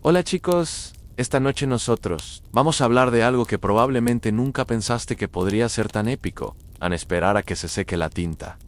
Hola chicos, esta noche nosotros vamos a hablar de algo que probablemente nunca pensaste que podría ser tan épico, an esperar a que se seque la tinta.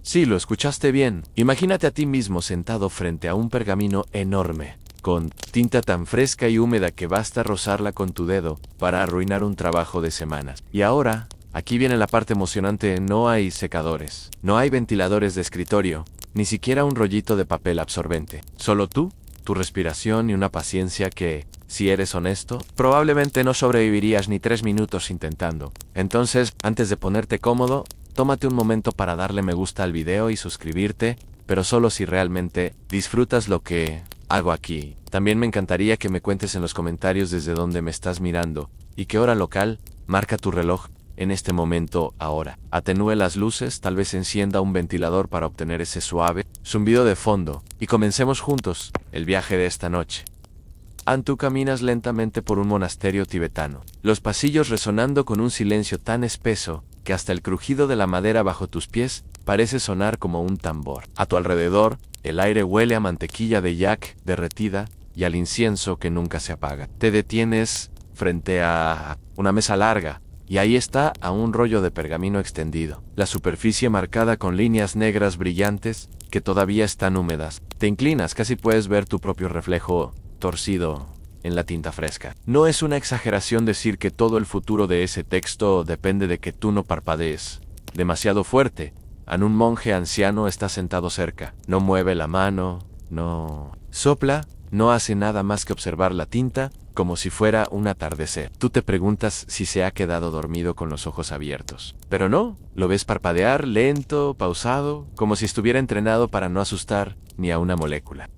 Sí, lo escuchaste bien. Imagínate a ti mismo sentado frente a un pergamino enorme, con tinta tan fresca y húmeda que basta rozarla con tu dedo para arruinar un trabajo de semanas. Y ahora, aquí viene la parte emocionante, no hay secadores, no hay ventiladores de escritorio, ni siquiera un rollito de papel absorbente. Solo tú, tu respiración y una paciencia que, si eres honesto, probablemente no sobrevivirías ni 3 minutos intentando. Entonces, antes de ponerte cómodo, tómate un momento para darle me gusta al video y suscribirte, pero solo si realmente disfrutas lo que hago aquí. También me encantaría que me cuentes en los comentarios desde dónde me estás mirando y qué hora local marca tu reloj en este momento ahora. Atenúe las luces, tal vez encienda un ventilador para obtener ese suave zumbido de fondo y comencemos juntos el viaje de esta noche. Tú caminas lentamente por un monasterio tibetano, los pasillos resonando con un silencio tan espeso que hasta el crujido de la madera bajo tus pies parece sonar como un tambor. A tu alrededor, el aire huele a mantequilla de yak derretida y al incienso que nunca se apaga. Te detienes frente a una mesa larga, y ahí está a un rollo de pergamino extendido, la superficie marcada con líneas negras brillantes que todavía están húmedas. Te inclinas, casi puedes ver tu propio reflejo torcido en la tinta fresca. No es una exageración decir que todo el futuro de ese texto depende de que tú no parpadees demasiado fuerte. Un monje anciano está sentado cerca. No mueve la mano, no sopla, no hace nada más que observar la tinta como si fuera un atardecer. Tú te preguntas si se ha quedado dormido con los ojos abiertos. Pero no, lo ves parpadear lento, pausado, como si estuviera entrenado para no asustar ni a una molécula.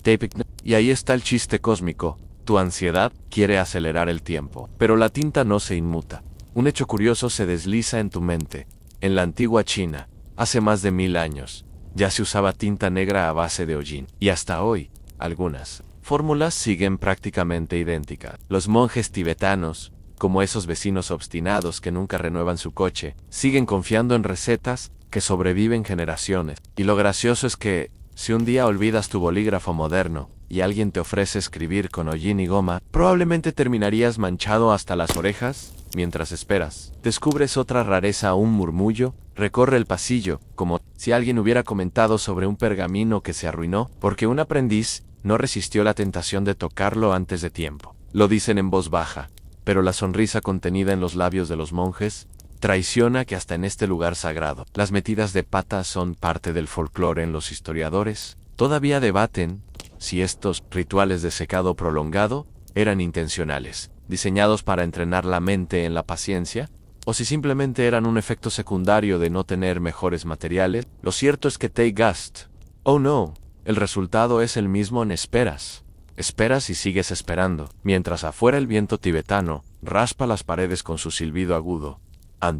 Y ahí está el chiste cósmico. Tu ansiedad quiere acelerar el tiempo, pero la tinta no se inmuta. Un hecho curioso se desliza en tu mente. En la antigua China, hace más de 1000 años, ya se usaba tinta negra a base de hollín. Y hasta hoy, algunas fórmulas siguen prácticamente idénticas. Los monjes tibetanos, como esos vecinos obstinados que nunca renuevan su coche, siguen confiando en recetas que sobreviven generaciones. Y lo gracioso es que, si un día olvidas tu bolígrafo moderno y alguien te ofrece escribir con hollín y goma, probablemente terminarías manchado hasta las orejas. Mientras esperas, descubres otra rareza, un murmullo, recorre el pasillo, como si alguien hubiera comentado sobre un pergamino que se arruinó porque un aprendiz no resistió la tentación de tocarlo antes de tiempo. Lo dicen en voz baja, pero la sonrisa contenida en los labios de los monjes traiciona que hasta en este lugar sagrado, las metidas de pata son parte del folclore. En los historiadores todavía debaten si estos rituales de secado prolongado eran intencionales, diseñados para entrenar la mente en la paciencia, o si simplemente eran un efecto secundario de no tener mejores materiales. Lo cierto es que te gast. Oh no, el resultado es el mismo en esperas. Esperas y sigues esperando, mientras afuera el viento tibetano raspa las paredes con su silbido agudo.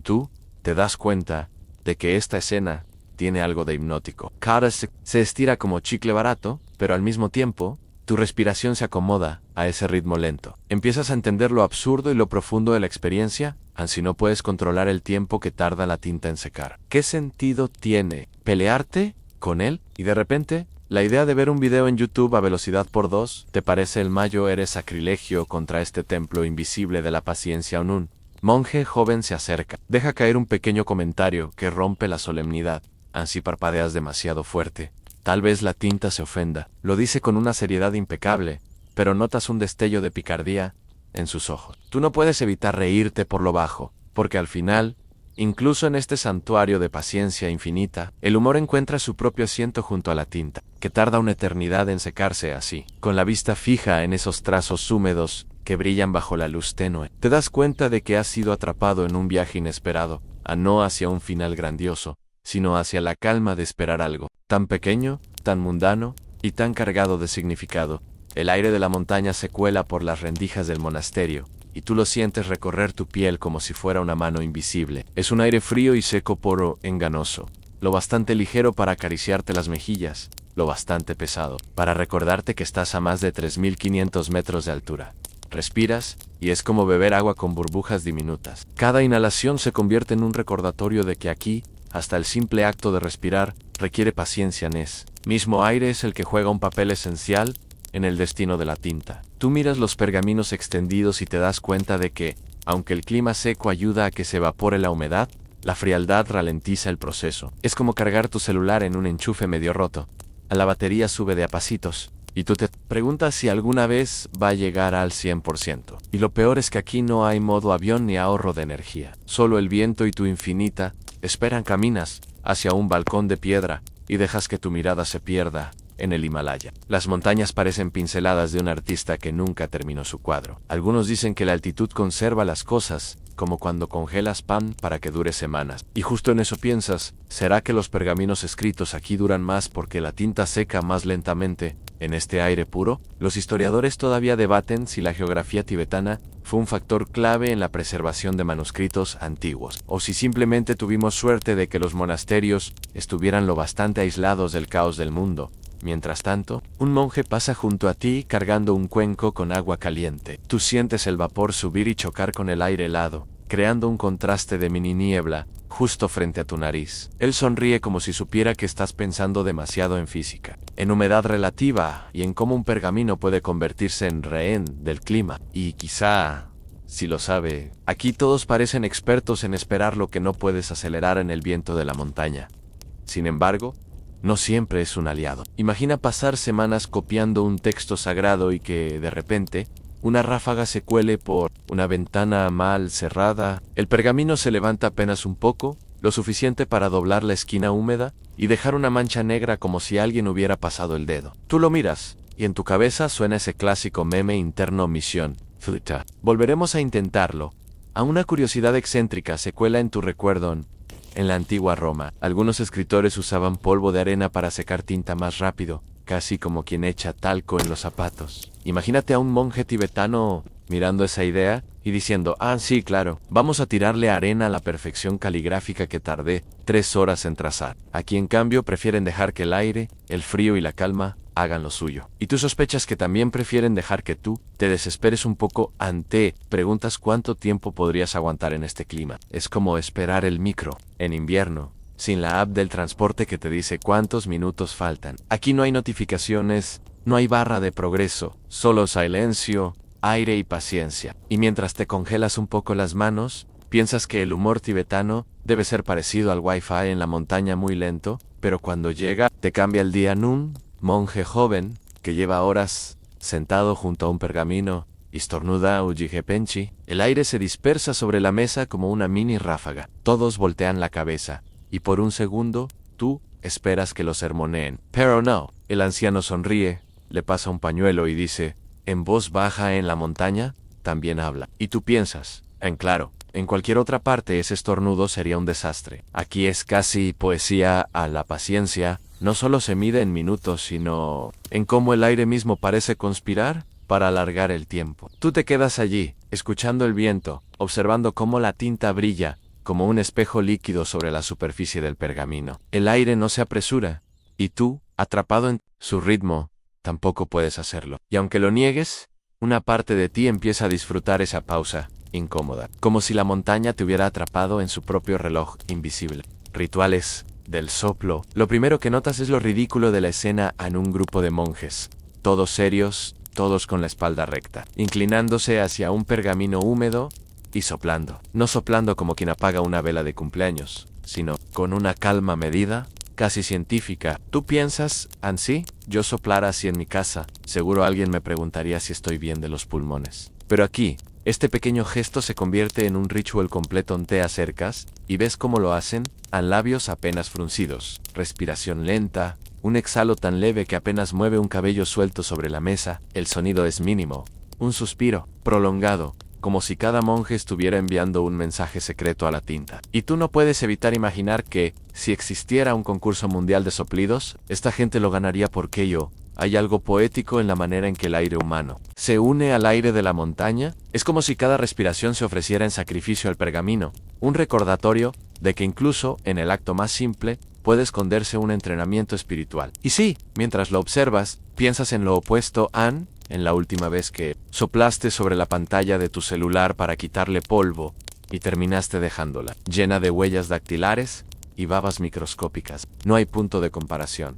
Tú te das cuenta de que esta escena tiene algo de hipnótico. Cada se estira como chicle barato, pero al mismo tiempo, tu respiración se acomoda a ese ritmo lento. Empiezas a entender lo absurdo y lo profundo de la experiencia, si no puedes controlar el tiempo que tarda la tinta en secar. ¿Qué sentido tiene pelearte con él? Y de repente, la idea de ver un video en YouTube a velocidad por 2 te parece el mayor sacrilegio contra este templo invisible de la paciencia. Un monje joven se acerca. Deja caer un pequeño comentario que rompe la solemnidad. Así parpadeas demasiado fuerte. Tal vez la tinta se ofenda. Lo dice con una seriedad impecable, pero notas un destello de picardía en sus ojos. Tú no puedes evitar reírte por lo bajo, porque al final, incluso en este santuario de paciencia infinita, el humor encuentra su propio asiento junto a la tinta, que tarda una eternidad en secarse así. Con la vista fija en esos trazos húmedos que brillan bajo la luz tenue, te das cuenta de que has sido atrapado en un viaje inesperado, no hacia un final grandioso, sino hacia la calma de esperar algo, tan pequeño, tan mundano, y tan cargado de significado. El aire de la montaña se cuela por las rendijas del monasterio, y tú lo sientes recorrer tu piel como si fuera una mano invisible. Es un aire frío y seco, poro, enganoso, lo bastante ligero para acariciarte las mejillas, lo bastante pesado para recordarte que estás a más de 3500 metros de altura. Respiras, y es como beber agua con burbujas diminutas. Cada inhalación se convierte en un recordatorio de que aquí, hasta el simple acto de respirar, requiere paciencia. Mismo aire es el que juega un papel esencial en el destino de la tinta. Tú miras los pergaminos extendidos y te das cuenta de que, aunque el clima seco ayuda a que se evapore la humedad, la frialdad ralentiza el proceso. Es como cargar tu celular en un enchufe medio roto. La batería sube de a pasitos, y tú te preguntas si alguna vez va a llegar al 100%. Y lo peor es que aquí no hay modo avión ni ahorro de energía. Solo el viento y tu infinita esperan. Caminas hacia un balcón de piedra y dejas que tu mirada se pierda en el Himalaya. Las montañas parecen pinceladas de un artista que nunca terminó su cuadro. Algunos dicen que la altitud conserva las cosas, como cuando congelas pan para que dure semanas. Y justo en eso piensas, ¿será que los pergaminos escritos aquí duran más porque la tinta seca más lentamente en este aire puro? Los historiadores todavía debaten si la geografía tibetana fue un factor clave en la preservación de manuscritos antiguos, o si simplemente tuvimos suerte de que los monasterios estuvieran lo bastante aislados del caos del mundo. Mientras tanto, un monje pasa junto a ti cargando un cuenco con agua caliente. Tú sientes el vapor subir y chocar con el aire helado, creando un contraste de mini niebla justo frente a tu nariz. Él sonríe como si supiera que estás pensando demasiado en física, en humedad relativa y en cómo un pergamino puede convertirse en rehén del clima. Y quizá, si lo sabe, aquí todos parecen expertos en esperar lo que no puedes acelerar en el viento de la montaña. Sin embargo, no siempre es un aliado. Imagina pasar semanas copiando un texto sagrado y que, de repente, una ráfaga se cuele por una ventana mal cerrada. El pergamino se levanta apenas un poco, lo suficiente para doblar la esquina húmeda y dejar una mancha negra como si alguien hubiera pasado el dedo. Tú lo miras, y en tu cabeza suena ese clásico meme interno: misión fruta. Volveremos a intentarlo. A una curiosidad excéntrica se cuela en tu recuerdo. En la antigua Roma, algunos escritores usaban polvo de arena para secar tinta más rápido, casi como quien echa talco en los zapatos. Imagínate a un monje tibetano mirando esa idea y diciendo: ah, sí, claro, vamos a tirarle arena a la perfección caligráfica que tardé 3 horas en trazar. Aquí, en cambio, prefieren dejar que el aire, el frío y la calma hagan lo suyo. Y tú sospechas que también prefieren dejar que tú te desesperes un poco ante preguntas: ¿cuánto tiempo podrías aguantar en este clima? Es como esperar el micro en invierno, sin la app del transporte que te dice cuántos minutos faltan. Aquí no hay notificaciones, no hay barra de progreso, solo silencio, aire y paciencia. Y mientras te congelas un poco las manos, piensas que el humor tibetano debe ser parecido al wifi en la montaña, muy lento, pero cuando llega, te cambia el día. Nun, monje joven, que lleva horas sentado junto a un pergamino, estornuda Ujigepenchi. El aire se dispersa sobre la mesa como una mini ráfaga. Todos voltean la cabeza, y por un segundo, tú esperas que lo sermoneen. Pero no, el anciano sonríe, le pasa un pañuelo y dice, en voz baja: en la montaña también habla. Y tú piensas, claro, en cualquier otra parte ese estornudo sería un desastre. Aquí es casi poesía a la paciencia. No solo se mide en minutos, sino en cómo el aire mismo parece conspirar para alargar el tiempo. Tú te quedas allí, escuchando el viento, observando cómo la tinta brilla como un espejo líquido sobre la superficie del pergamino. El aire no se apresura, y tú, atrapado en su ritmo, tampoco puedes hacerlo. Y aunque lo niegues, una parte de ti empieza a disfrutar esa pausa incómoda, como si la montaña te hubiera atrapado en su propio reloj invisible. Rituales del soplo. Lo primero que notas es lo ridículo de la escena en un grupo de monjes, todos serios, todos con la espalda recta, inclinándose hacia un pergamino húmedo y soplando. No soplando como quien apaga una vela de cumpleaños, sino con una calma medida, casi científica. Tú piensas: ¿ansí? Yo soplara así en mi casa, seguro alguien me preguntaría si estoy bien de los pulmones. Pero aquí, este pequeño gesto se convierte en un ritual completo. Te acercas y ves cómo lo hacen, a labios apenas fruncidos, respiración lenta, un exhalo tan leve que apenas mueve un cabello suelto sobre la mesa. El sonido es mínimo, un suspiro prolongado, como si cada monje estuviera enviando un mensaje secreto a la tinta. Y tú no puedes evitar imaginar que, si existiera un concurso mundial de soplidos, esta gente lo ganaría porque hay algo poético en la manera en que el aire humano se une al aire de la montaña. Es como si cada respiración se ofreciera en sacrificio al pergamino, un recordatorio de que incluso en el acto más simple puede esconderse un entrenamiento espiritual. Y sí, mientras lo observas, piensas en lo opuesto. En la última vez que soplaste sobre la pantalla de tu celular para quitarle polvo y terminaste dejándola llena de huellas dactilares y babas microscópicas. No hay punto de comparación.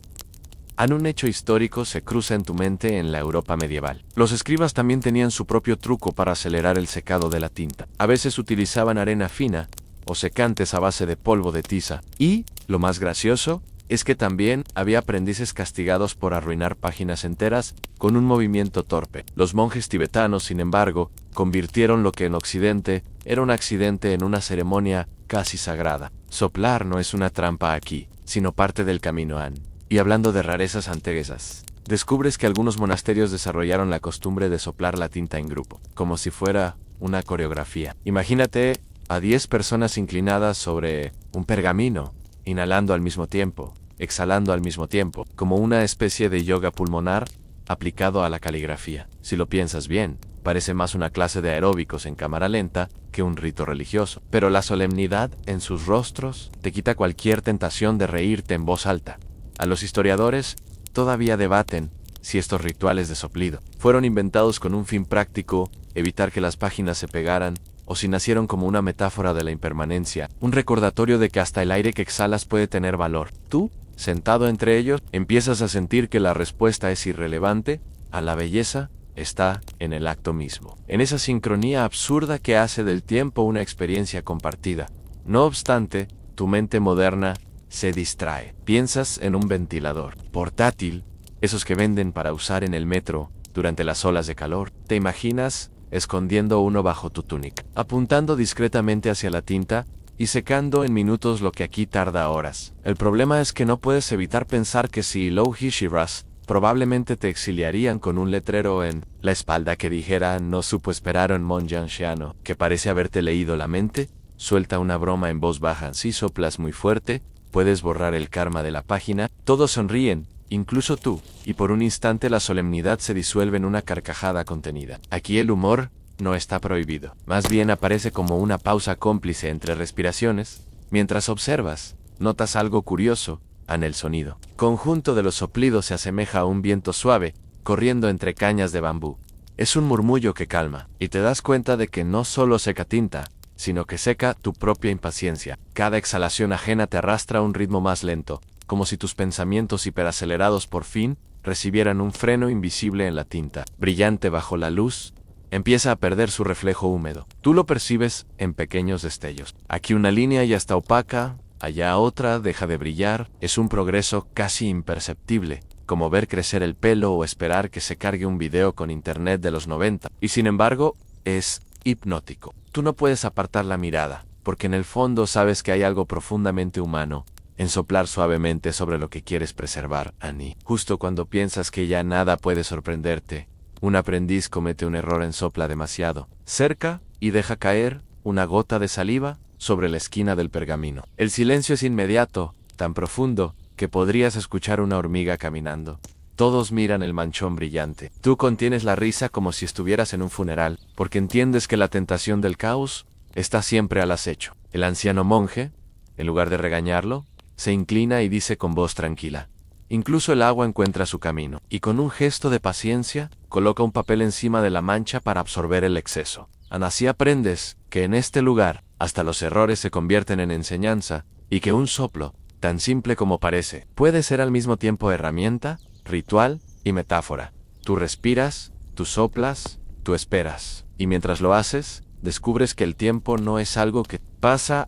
Un hecho histórico se cruza en tu mente en la Europa medieval. Los escribas también tenían su propio truco para acelerar el secado de la tinta. A veces utilizaban arena fina o secantes a base de polvo de tiza. Y, lo más gracioso, es que también había aprendices castigados por arruinar páginas enteras con un movimiento torpe. Los monjes tibetanos, sin embargo, convirtieron lo que en Occidente era un accidente en una ceremonia casi sagrada. Soplar no es una trampa aquí, sino parte del camino Han. Y hablando de rarezas antiguas, descubres que algunos monasterios desarrollaron la costumbre de soplar la tinta en grupo, como si fuera una coreografía. Imagínate a 10 personas inclinadas sobre un pergamino, inhalando al mismo tiempo, exhalando al mismo tiempo, como una especie de yoga pulmonar aplicado a la caligrafía. Si lo piensas bien, parece más una clase de aeróbicos en cámara lenta que un rito religioso. Pero la solemnidad en sus rostros te quita cualquier tentación de reírte en voz alta. A los historiadores todavía debaten si estos rituales de soplido fueron inventados con un fin práctico, evitar que las páginas se pegaran, o si nacieron como una metáfora de la impermanencia, un recordatorio de que hasta el aire que exhalas puede tener valor. Tú, sentado entre ellos, empiezas a sentir que la respuesta es irrelevante, a la belleza está en el acto mismo, en esa sincronía absurda que hace del tiempo una experiencia compartida. No obstante, tu mente moderna se distrae. Piensas en un ventilador portátil, esos que venden para usar en el metro durante las olas de calor. Te imaginas escondiendo uno bajo tu túnica, apuntando discretamente hacia la tinta y secando en minutos lo que aquí tarda horas. El problema es que no puedes evitar pensar que si lo hicieras, probablemente te exiliarían con un letrero en la espalda que dijera "no supo esperar un monje anciano", que parece haberte leído la mente. Suelta una broma en voz baja. Si soplas muy fuerte, puedes borrar el karma de la página. Todos sonríen, incluso tú, y por un instante la solemnidad se disuelve en una carcajada contenida. Aquí el humor no está prohibido. Más bien aparece como una pausa cómplice entre respiraciones. Mientras observas, notas algo curioso en el sonido. Conjunto de los soplidos se asemeja a un viento suave, corriendo entre cañas de bambú. Es un murmullo que calma, y te das cuenta de que no solo seca tinta, sino que seca tu propia impaciencia. Cada exhalación ajena te arrastra a un ritmo más lento, como si tus pensamientos hiperacelerados por fin recibieran un freno invisible en la tinta. Brillante bajo la luz, empieza a perder su reflejo húmedo. Tú lo percibes en pequeños destellos. Aquí una línea ya está opaca, allá otra deja de brillar. Es un progreso casi imperceptible, como ver crecer el pelo o esperar que se cargue un video con internet de los 90. Y sin embargo, es hipnótico. Tú no puedes apartar la mirada, porque en el fondo sabes que hay algo profundamente humano en soplar suavemente sobre lo que quieres preservar, Annie. Justo cuando piensas que ya nada puede sorprenderte, un aprendiz comete un error en sopla demasiado cerca y deja caer una gota de saliva sobre la esquina del pergamino. El silencio es inmediato, tan profundo, que podrías escuchar una hormiga caminando. Todos miran el manchón brillante. Tú contienes la risa como si estuvieras en un funeral, porque entiendes que la tentación del caos está siempre al acecho. El anciano monje, en lugar de regañarlo, se inclina y dice con voz tranquila: incluso el agua encuentra su camino, y con un gesto de paciencia, coloca un papel encima de la mancha para absorber el exceso. Así aprendes que en este lugar, hasta los errores se convierten en enseñanza, y que un soplo, tan simple como parece, puede ser al mismo tiempo herramienta, ritual y metáfora. Tú respiras, tú soplas, tú esperas. Y mientras lo haces, descubres que el tiempo no es algo que pasa,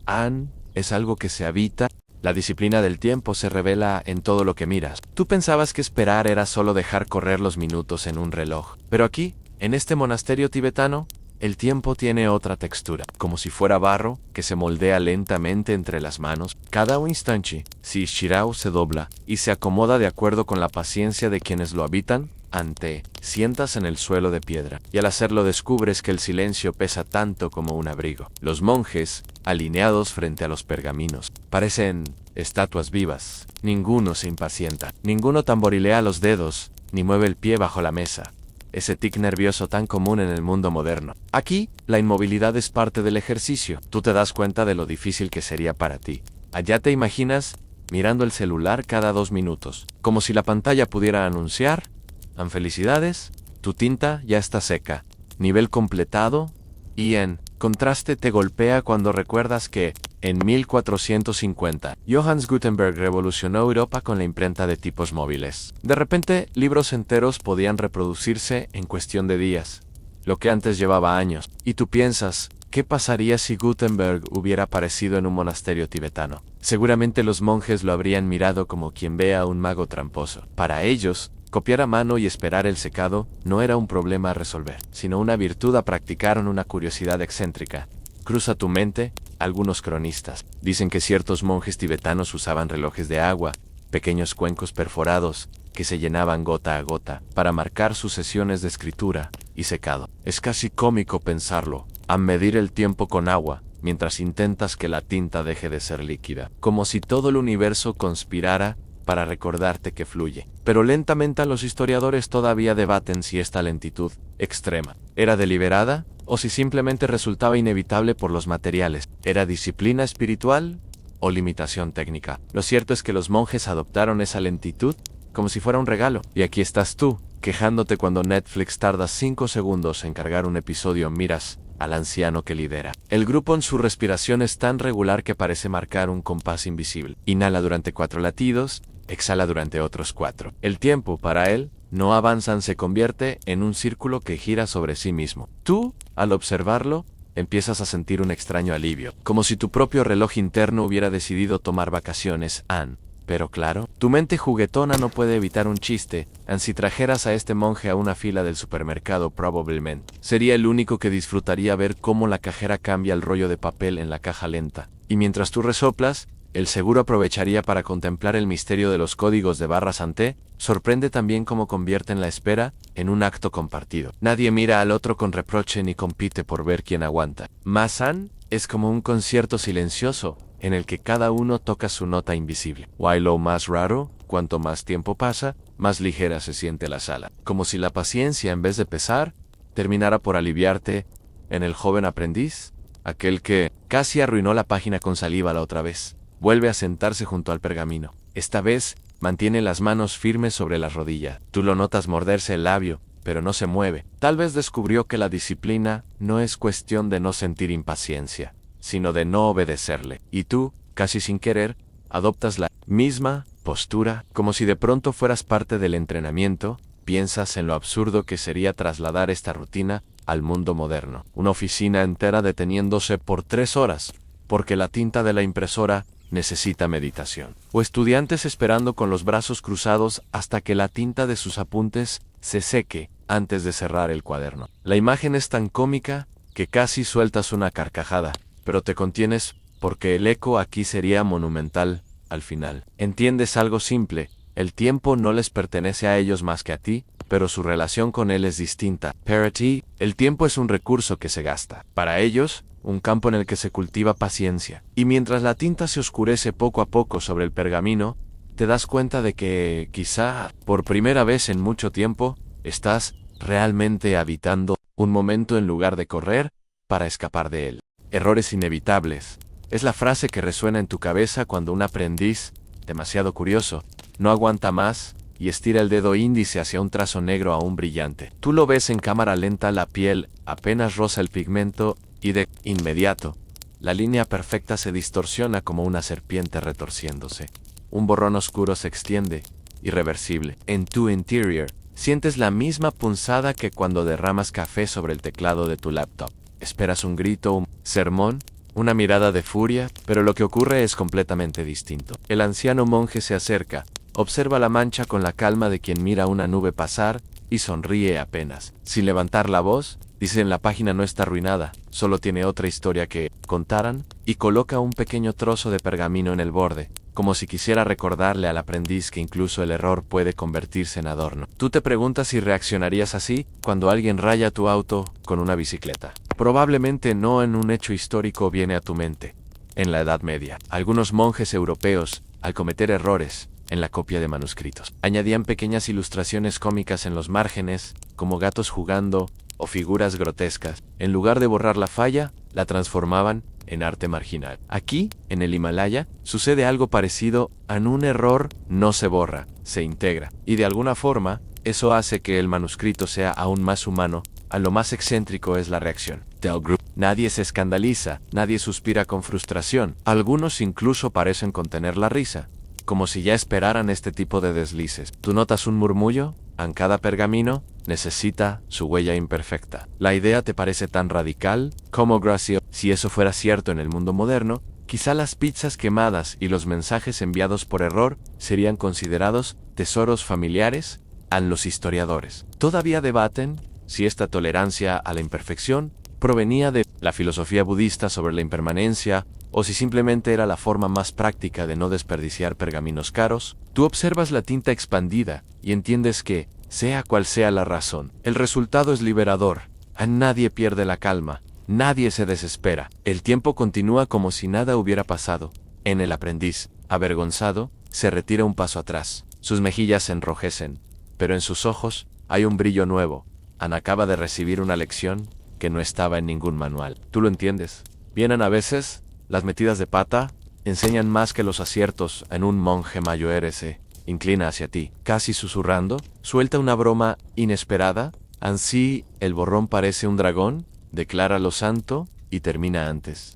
es algo que se habita. La disciplina del tiempo se revela en todo lo que miras. Tú pensabas que esperar era solo dejar correr los minutos en un reloj. Pero aquí, en este monasterio tibetano, el tiempo tiene otra textura, como si fuera barro que se moldea lentamente entre las manos. Cada instante, si Shirao se dobla y se acomoda de acuerdo con la paciencia de quienes lo habitan, sientas en el suelo de piedra, y al hacerlo descubres que el silencio pesa tanto como un abrigo. Los monjes, alineados frente a los pergaminos, parecen estatuas vivas. Ninguno se impacienta, ninguno tamborilea los dedos, ni mueve el pie bajo la mesa. Ese tic nervioso tan común en el mundo moderno. Aquí, la inmovilidad es parte del ejercicio. Tú te das cuenta de lo difícil que sería para ti. Allá te imaginas mirando el celular cada 2 minutos, como si la pantalla pudiera anunciar: felicidades, tu tinta ya está seca, nivel completado. Y en contraste te golpea cuando recuerdas que En 1450, Johannes Gutenberg revolucionó Europa con la imprenta de tipos móviles. De repente, libros enteros podían reproducirse en cuestión de días, lo que antes llevaba años. Y tú piensas, ¿qué pasaría si Gutenberg hubiera aparecido en un monasterio tibetano? Seguramente los monjes lo habrían mirado como quien ve a un mago tramposo. Para ellos, copiar a mano y esperar el secado no era un problema a resolver, sino una virtud a practicar en una curiosidad excéntrica. Cruza tu mente, algunos cronistas dicen que ciertos monjes tibetanos usaban relojes de agua, pequeños cuencos perforados, que se llenaban gota a gota, para marcar sus sesiones de escritura y secado. Es casi cómico pensarlo, a medir el tiempo con agua, mientras intentas que la tinta deje de ser líquida, como si todo el universo conspirara para recordarte que fluye. Pero lentamente los historiadores todavía debaten si esta lentitud extrema era deliberada o si simplemente resultaba inevitable por los materiales. ¿Era disciplina espiritual o limitación técnica? Lo cierto es que los monjes adoptaron esa lentitud como si fuera un regalo. Y aquí estás tú, quejándote cuando Netflix tarda 5 segundos en cargar un episodio. Miras al anciano que lidera el grupo en su respiración es tan regular que parece marcar un compás invisible. Inhala durante 4 latidos, exhala durante otros 4. El tiempo, para él, no avanza, se convierte en un círculo que gira sobre sí mismo. Tú, al observarlo, empiezas a sentir un extraño alivio, como si tu propio reloj interno hubiera decidido tomar vacaciones. Pero claro, tu mente juguetona no puede evitar un chiste. Si trajeras a este monje a una fila del supermercado, probablemente sería el único que disfrutaría ver cómo la cajera cambia el rollo de papel en la caja lenta. Y mientras tú resoplas, el seguro aprovecharía para contemplar el misterio de los códigos de barras. Sorprende también cómo convierten la espera en un acto compartido. Nadie mira al otro con reproche ni compite por ver quién aguanta. Masan es como un concierto silencioso, en el que cada uno toca su nota invisible. Lo más raro, cuanto más tiempo pasa, más ligera se siente la sala. Como si la paciencia, en vez de pesar, terminara por aliviarte. En el joven aprendiz, aquel que casi arruinó la página con saliva la otra vez, vuelve a sentarse junto al pergamino. Esta vez, mantiene las manos firmes sobre la rodilla. Tú lo notas morderse el labio, pero no se mueve. Tal vez descubrió que la disciplina no es cuestión de no sentir impaciencia, sino de no obedecerle. Y tú, casi sin querer, adoptas la misma postura, como si de pronto fueras parte del entrenamiento. Piensas en lo absurdo que sería trasladar esta rutina al mundo moderno. Una oficina entera deteniéndose por 3 horas, porque la tinta de la impresora necesita meditación. O estudiantes esperando con los brazos cruzados hasta que la tinta de sus apuntes se seque antes de cerrar el cuaderno. La imagen es tan cómica que casi sueltas una carcajada, pero te contienes porque el eco aquí sería monumental al final. Entiendes algo simple: el tiempo no les pertenece a ellos más que a ti, pero su relación con él es distinta. Para ti, el tiempo es un recurso que se gasta. Para ellos, un campo en el que se cultiva paciencia. Y mientras la tinta se oscurece poco a poco sobre el pergamino, te das cuenta de que, quizá, por primera vez en mucho tiempo, estás realmente habitando un momento en lugar de correr para escapar de él. Errores inevitables. Es la frase que resuena en tu cabeza cuando un aprendiz, demasiado curioso, no aguanta más y estira el dedo índice hacia un trazo negro aún brillante. Tú lo ves en cámara lenta, la piel apenas roza el pigmento y de inmediato, la línea perfecta se distorsiona como una serpiente retorciéndose. Un borrón oscuro se extiende, irreversible. En tu interior, sientes la misma punzada que cuando derramas café sobre el teclado de tu laptop. Esperas un grito, un sermón, una mirada de furia, pero lo que ocurre es completamente distinto. El anciano monje se acerca, observa la mancha con la calma de quien mira una nube pasar y sonríe apenas. Sin levantar la voz, dice: la página no está arruinada, solo tiene otra historia que contaran, y coloca un pequeño trozo de pergamino en el borde, como si quisiera recordarle al aprendiz que incluso el error puede convertirse en adorno. Tú te preguntas si reaccionarías así cuando alguien raya tu auto con una bicicleta. Probablemente no. En un hecho histórico viene a tu mente. En la Edad Media, algunos monjes europeos, al cometer errores en la copia de manuscritos, añadían pequeñas ilustraciones cómicas en los márgenes, como gatos jugando o figuras grotescas. En lugar de borrar la falla, la transformaban en arte marginal. Aquí, en el Himalaya, sucede algo parecido. En un error no se borra, se integra. Y de alguna forma, eso hace que el manuscrito sea aún más humano. A lo más excéntrico es la reacción del grupo. Nadie se escandaliza, nadie suspira con frustración. Algunos incluso parecen contener la risa, como si ya esperaran este tipo de deslices. ¿Tú notas un murmullo? En cada pergamino necesita su huella imperfecta. La idea te parece tan radical como graciosa. Si eso fuera cierto en el mundo moderno, quizá las pizzas quemadas y los mensajes enviados por error serían considerados tesoros familiares a los historiadores. Todavía debaten si esta tolerancia a la imperfección provenía de la filosofía budista sobre la impermanencia o si simplemente era la forma más práctica de no desperdiciar pergaminos caros. Tú observas la tinta expandida y entiendes que, sea cual sea la razón, el resultado es liberador. A nadie pierde la calma, nadie se desespera. El tiempo continúa como si nada hubiera pasado. En el aprendiz, avergonzado, se retira un paso atrás. Sus mejillas se enrojecen, pero en sus ojos hay un brillo nuevo. Ana acaba de recibir una lección que no estaba en ningún manual. ¿Tú lo entiendes? Vienen a veces, las metidas de pata enseñan más que los aciertos. En un monje mayor se inclina hacia ti, casi susurrando, suelta una broma inesperada. Ansí, el borrón parece un dragón, declara lo santo y termina antes.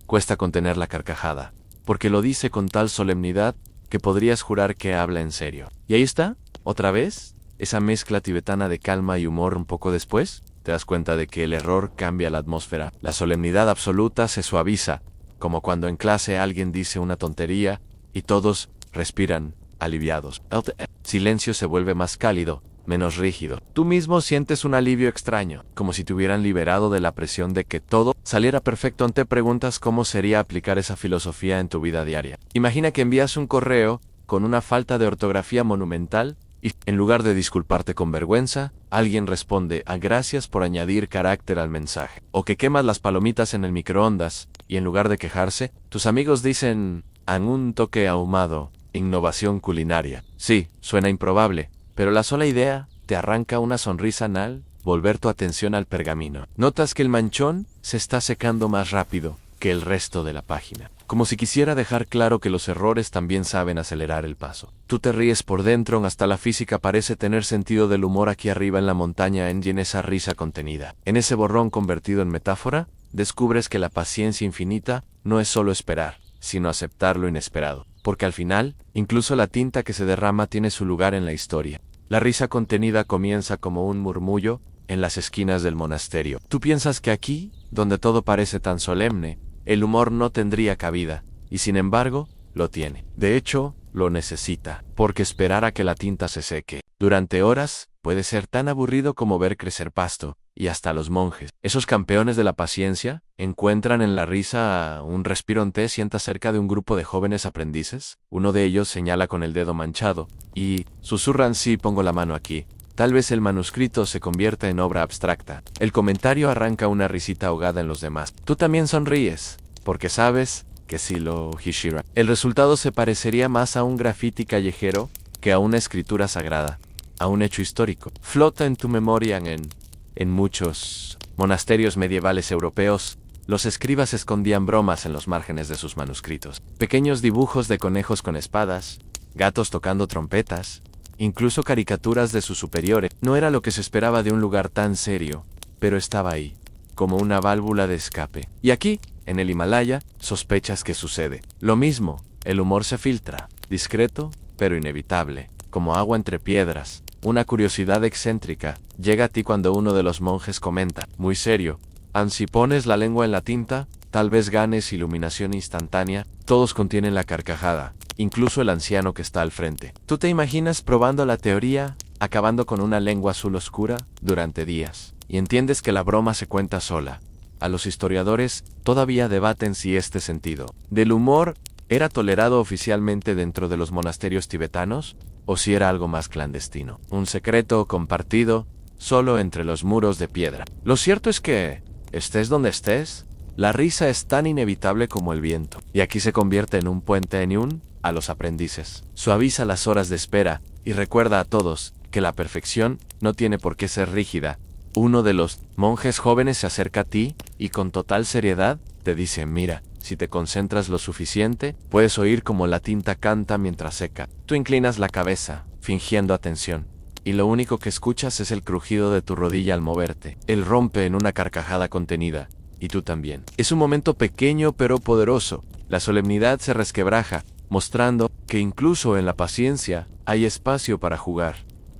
Cuesta contener la carcajada, porque lo dice con tal solemnidad que podrías jurar que habla en serio. ¿Y ahí está? ¿Otra vez? Esa mezcla tibetana de calma y humor un poco después. Te das cuenta de que el error cambia la atmósfera. La solemnidad absoluta se suaviza, como cuando en clase alguien dice una tontería y todos respiran aliviados. El silencio se vuelve más cálido, menos rígido. Tú mismo sientes un alivio extraño, como si te hubieran liberado de la presión de que todo saliera perfecto. Te preguntas cómo sería aplicar esa filosofía en tu vida diaria. Imagina que envías un correo con una falta de ortografía monumental y, en lugar de disculparte con vergüenza, alguien responde a gracias por añadir carácter al mensaje. O que quemas las palomitas en el microondas y, en lugar de quejarse, tus amigos dicen, en un toque ahumado, innovación culinaria. Sí, suena improbable, pero la sola idea te arranca una sonrisa anal. Volver tu atención al pergamino. Notas que el manchón se está secando más rápido que el resto de la página, como si quisiera dejar claro que los errores también saben acelerar el paso. Tú te ríes por dentro, hasta la física parece tener sentido del humor aquí arriba en la montaña, en esa risa contenida. En ese borrón convertido en metáfora, descubres que la paciencia infinita no es solo esperar, sino aceptar lo inesperado, porque al final, incluso la tinta que se derrama tiene su lugar en la historia. La risa contenida comienza como un murmullo en las esquinas del monasterio. Tú piensas que aquí, donde todo parece tan solemne, el humor no tendría cabida, y sin embargo, lo tiene. De hecho, lo necesita, porque esperar a que la tinta se seque durante horas puede ser tan aburrido como ver crecer pasto, y hasta los monjes, esos campeones de la paciencia, encuentran en la risa un respiro. Te sientas cerca de un grupo de jóvenes aprendices. Uno de ellos señala con el dedo manchado, y susurran: sí, pongo la mano aquí. Tal vez el manuscrito se convierta en obra abstracta. El comentario arranca una risita ahogada en los demás. Tú también sonríes, porque sabes que si lo Hishira, el resultado se parecería más a un grafiti callejero que a una escritura sagrada, a un hecho histórico. Flota en tu memoria. En muchos monasterios medievales europeos, los escribas escondían bromas en los márgenes de sus manuscritos. Pequeños dibujos de conejos con espadas, gatos tocando trompetas, incluso caricaturas de sus superiores. No era lo que se esperaba de un lugar tan serio, pero estaba ahí, como una válvula de escape. Y aquí, en el Himalaya, sospechas que sucede lo mismo. El humor se filtra, discreto, pero inevitable, como agua entre piedras. Una curiosidad excéntrica llega a ti cuando uno de los monjes comenta, muy serio: si pones la lengua en la tinta, tal vez ganes iluminación instantánea. Todos contienen la carcajada, incluso el anciano que está al frente. Tú te imaginas probando la teoría, acabando con una lengua azul oscura durante días, y entiendes que la broma se cuenta sola. A los historiadores todavía debaten si este sentido del humor era tolerado oficialmente dentro de los monasterios tibetanos, o si era algo más clandestino, un secreto compartido solo entre los muros de piedra. Lo cierto es que, estés donde estés, la risa es tan inevitable como el viento, y aquí se convierte en un puente a los aprendices. Suaviza las horas de espera y recuerda a todos que la perfección no tiene por qué ser rígida. Uno de los monjes jóvenes se acerca a ti y con total seriedad te dice: mira, si te concentras lo suficiente, puedes oír como la tinta canta mientras seca. Tú inclinas la cabeza, fingiendo atención, y lo único que escuchas es el crujido de tu rodilla al moverte. Él rompe en una carcajada contenida, y tú también. Es un momento pequeño pero poderoso. La solemnidad se resquebraja, mostrando que incluso en la paciencia hay espacio para jugar.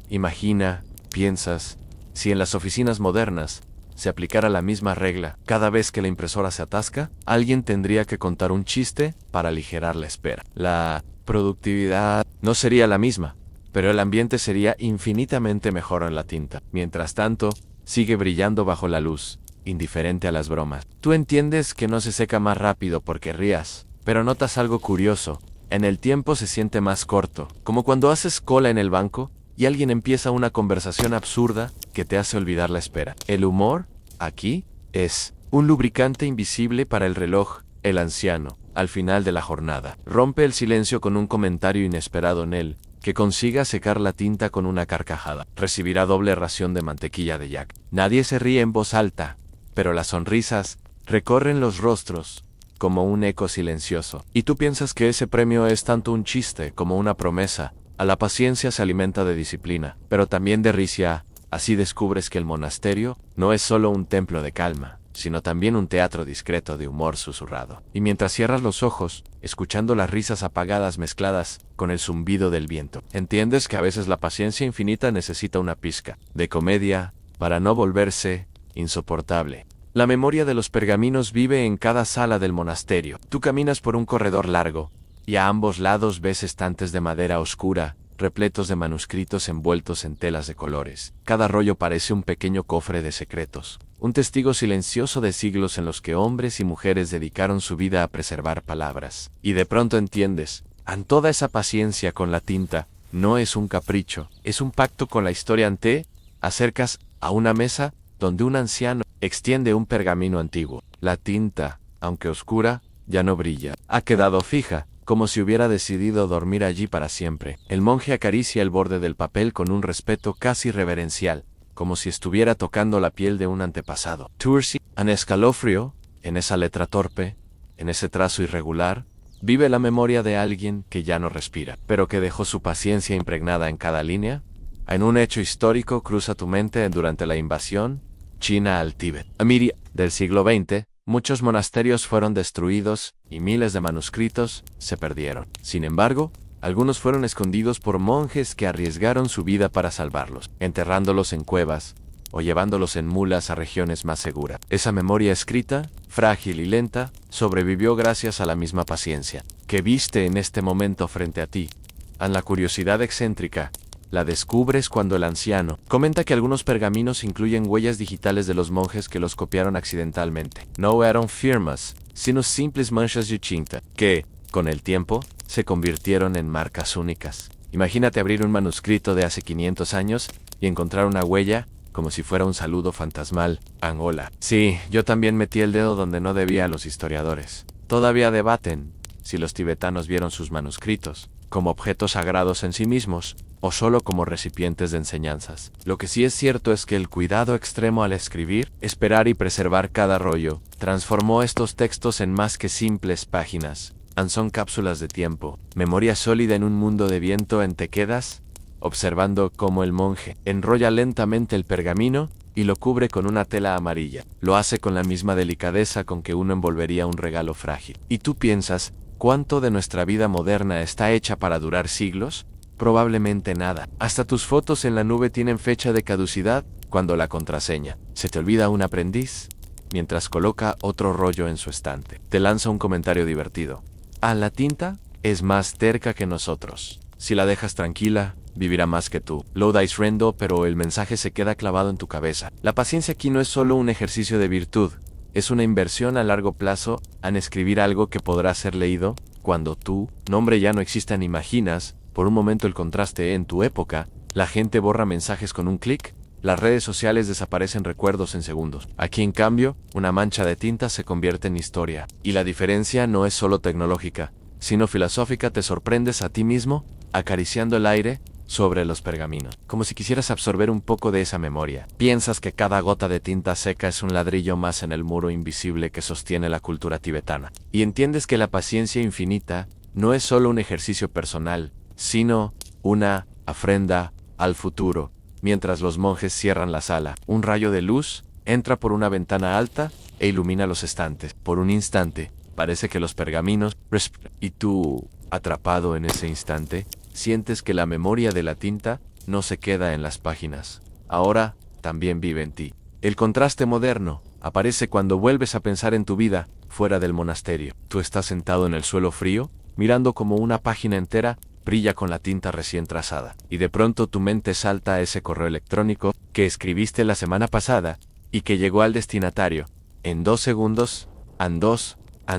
Imagina, piensas, si en las oficinas modernas se aplicara la misma regla, cada vez que la impresora se atasca, alguien tendría que contar un chiste para aligerar la espera. La productividad no sería la misma, pero el ambiente sería infinitamente mejor en la tinta. Mientras tanto, sigue brillando bajo la luz, indiferente a las bromas. Tú entiendes que no se seca más rápido porque rías, pero notas algo curioso. En el tiempo se siente más corto, como cuando haces cola en el banco y alguien empieza una conversación absurda que te hace olvidar la espera. El humor, aquí, es un lubricante invisible para el reloj, el anciano, al final de la jornada. Rompe el silencio con un comentario inesperado en él, que consiga secar la tinta con una carcajada. Recibirá doble ración de mantequilla de Jack. Nadie se ríe en voz alta, pero las sonrisas recorren los rostros como un eco silencioso. Y tú piensas que ese premio es tanto un chiste como una promesa. A la paciencia se alimenta de disciplina, pero también de risa. Así descubres que el monasterio no es solo un templo de calma, sino también un teatro discreto de humor susurrado. Y mientras cierras los ojos, escuchando las risas apagadas mezcladas con el zumbido del viento, entiendes que a veces la paciencia infinita necesita una pizca de comedia para no volverse insoportable. La memoria de los pergaminos vive en cada sala del monasterio. Tú caminas por un corredor largo, y a ambos lados ves estantes de madera oscura, repletos de manuscritos envueltos en telas de colores. Cada rollo parece un pequeño cofre de secretos, un testigo silencioso de siglos en los que hombres y mujeres dedicaron su vida a preservar palabras. Y de pronto entiendes, en toda esa paciencia con la tinta, no es un capricho, es un pacto con la historia. Acercas a una mesa donde un anciano extiende un pergamino antiguo. La tinta, aunque oscura, ya no brilla. Ha quedado fija, como si hubiera decidido dormir allí para siempre. El monje acaricia el borde del papel con un respeto casi reverencial, como si estuviera tocando la piel de un antepasado. Tursi, un escalofrío, en esa letra torpe, en ese trazo irregular, vive la memoria de alguien que ya no respira, pero que dejó su paciencia impregnada en cada línea. En un hecho histórico cruza tu mente durante la invasión China al Tíbet. Amiria, del siglo XX, muchos monasterios fueron destruidos y miles de manuscritos se perdieron. Sin embargo, algunos fueron escondidos por monjes que arriesgaron su vida para salvarlos, enterrándolos en cuevas o llevándolos en mulas a regiones más seguras. Esa memoria escrita, frágil y lenta, sobrevivió gracias a la misma paciencia que viste en este momento frente a ti. En la curiosidad excéntrica, la descubres cuando el anciano comenta que algunos pergaminos incluyen huellas digitales de los monjes que los copiaron accidentalmente. No eran firmas, sino simples manchas de tinta, que, con el tiempo, se convirtieron en marcas únicas. Imagínate abrir un manuscrito de hace 500 años y encontrar una huella como si fuera un saludo fantasmal. Angola. Sí, yo también metí el dedo donde no debía a los historiadores. Todavía debaten si los tibetanos vieron sus manuscritos como objetos sagrados en sí mismos, o solo como recipientes de enseñanzas. Lo que sí es cierto es que el cuidado extremo al escribir, esperar y preservar cada rollo, transformó estos textos en más que simples páginas. Son cápsulas de tiempo, memoria sólida en un mundo de viento. Te quedas observando cómo el monje enrolla lentamente el pergamino y lo cubre con una tela amarilla. Lo hace con la misma delicadeza con que uno envolvería un regalo frágil. Y tú piensas, ¿cuánto de nuestra vida moderna está hecha para durar siglos? Probablemente nada. Hasta tus fotos en la nube tienen fecha de caducidad cuando la contraseña. ¿Se te olvida un aprendiz? Mientras coloca otro rollo en su estante. Te lanza un comentario divertido. La tinta es más terca que nosotros. Si la dejas tranquila, vivirá más que tú. Lo dais rendo, pero el mensaje se queda clavado en tu cabeza. La paciencia aquí no es solo un ejercicio de virtud. Es una inversión a largo plazo en escribir algo que podrá ser leído cuando tu nombre ya no exista. Imaginas, por un momento, el contraste. En tu época, la gente borra mensajes con un clic, las redes sociales desaparecen recuerdos en segundos. Aquí, en cambio, una mancha de tinta se convierte en historia. Y la diferencia no es solo tecnológica, sino filosófica. Te sorprendes a ti mismo, acariciando el aire sobre los pergaminos, como si quisieras absorber un poco de esa memoria. Piensas que cada gota de tinta seca es un ladrillo más en el muro invisible que sostiene la cultura tibetana. Y entiendes que la paciencia infinita no es solo un ejercicio personal, sino una ofrenda al futuro. Mientras los monjes cierran la sala, un rayo de luz entra por una ventana alta e ilumina los estantes. Por un instante, parece que los pergaminos y tú, atrapado en ese instante, sientes que la memoria de la tinta no se queda en las páginas. Ahora, también vive en ti. El contraste moderno aparece cuando vuelves a pensar en tu vida fuera del monasterio. Tú estás sentado en el suelo frío, mirando como una página entera brilla con la tinta recién trazada. Y de pronto tu mente salta a ese correo electrónico que escribiste la semana pasada y que llegó al destinatario en 2 segundos,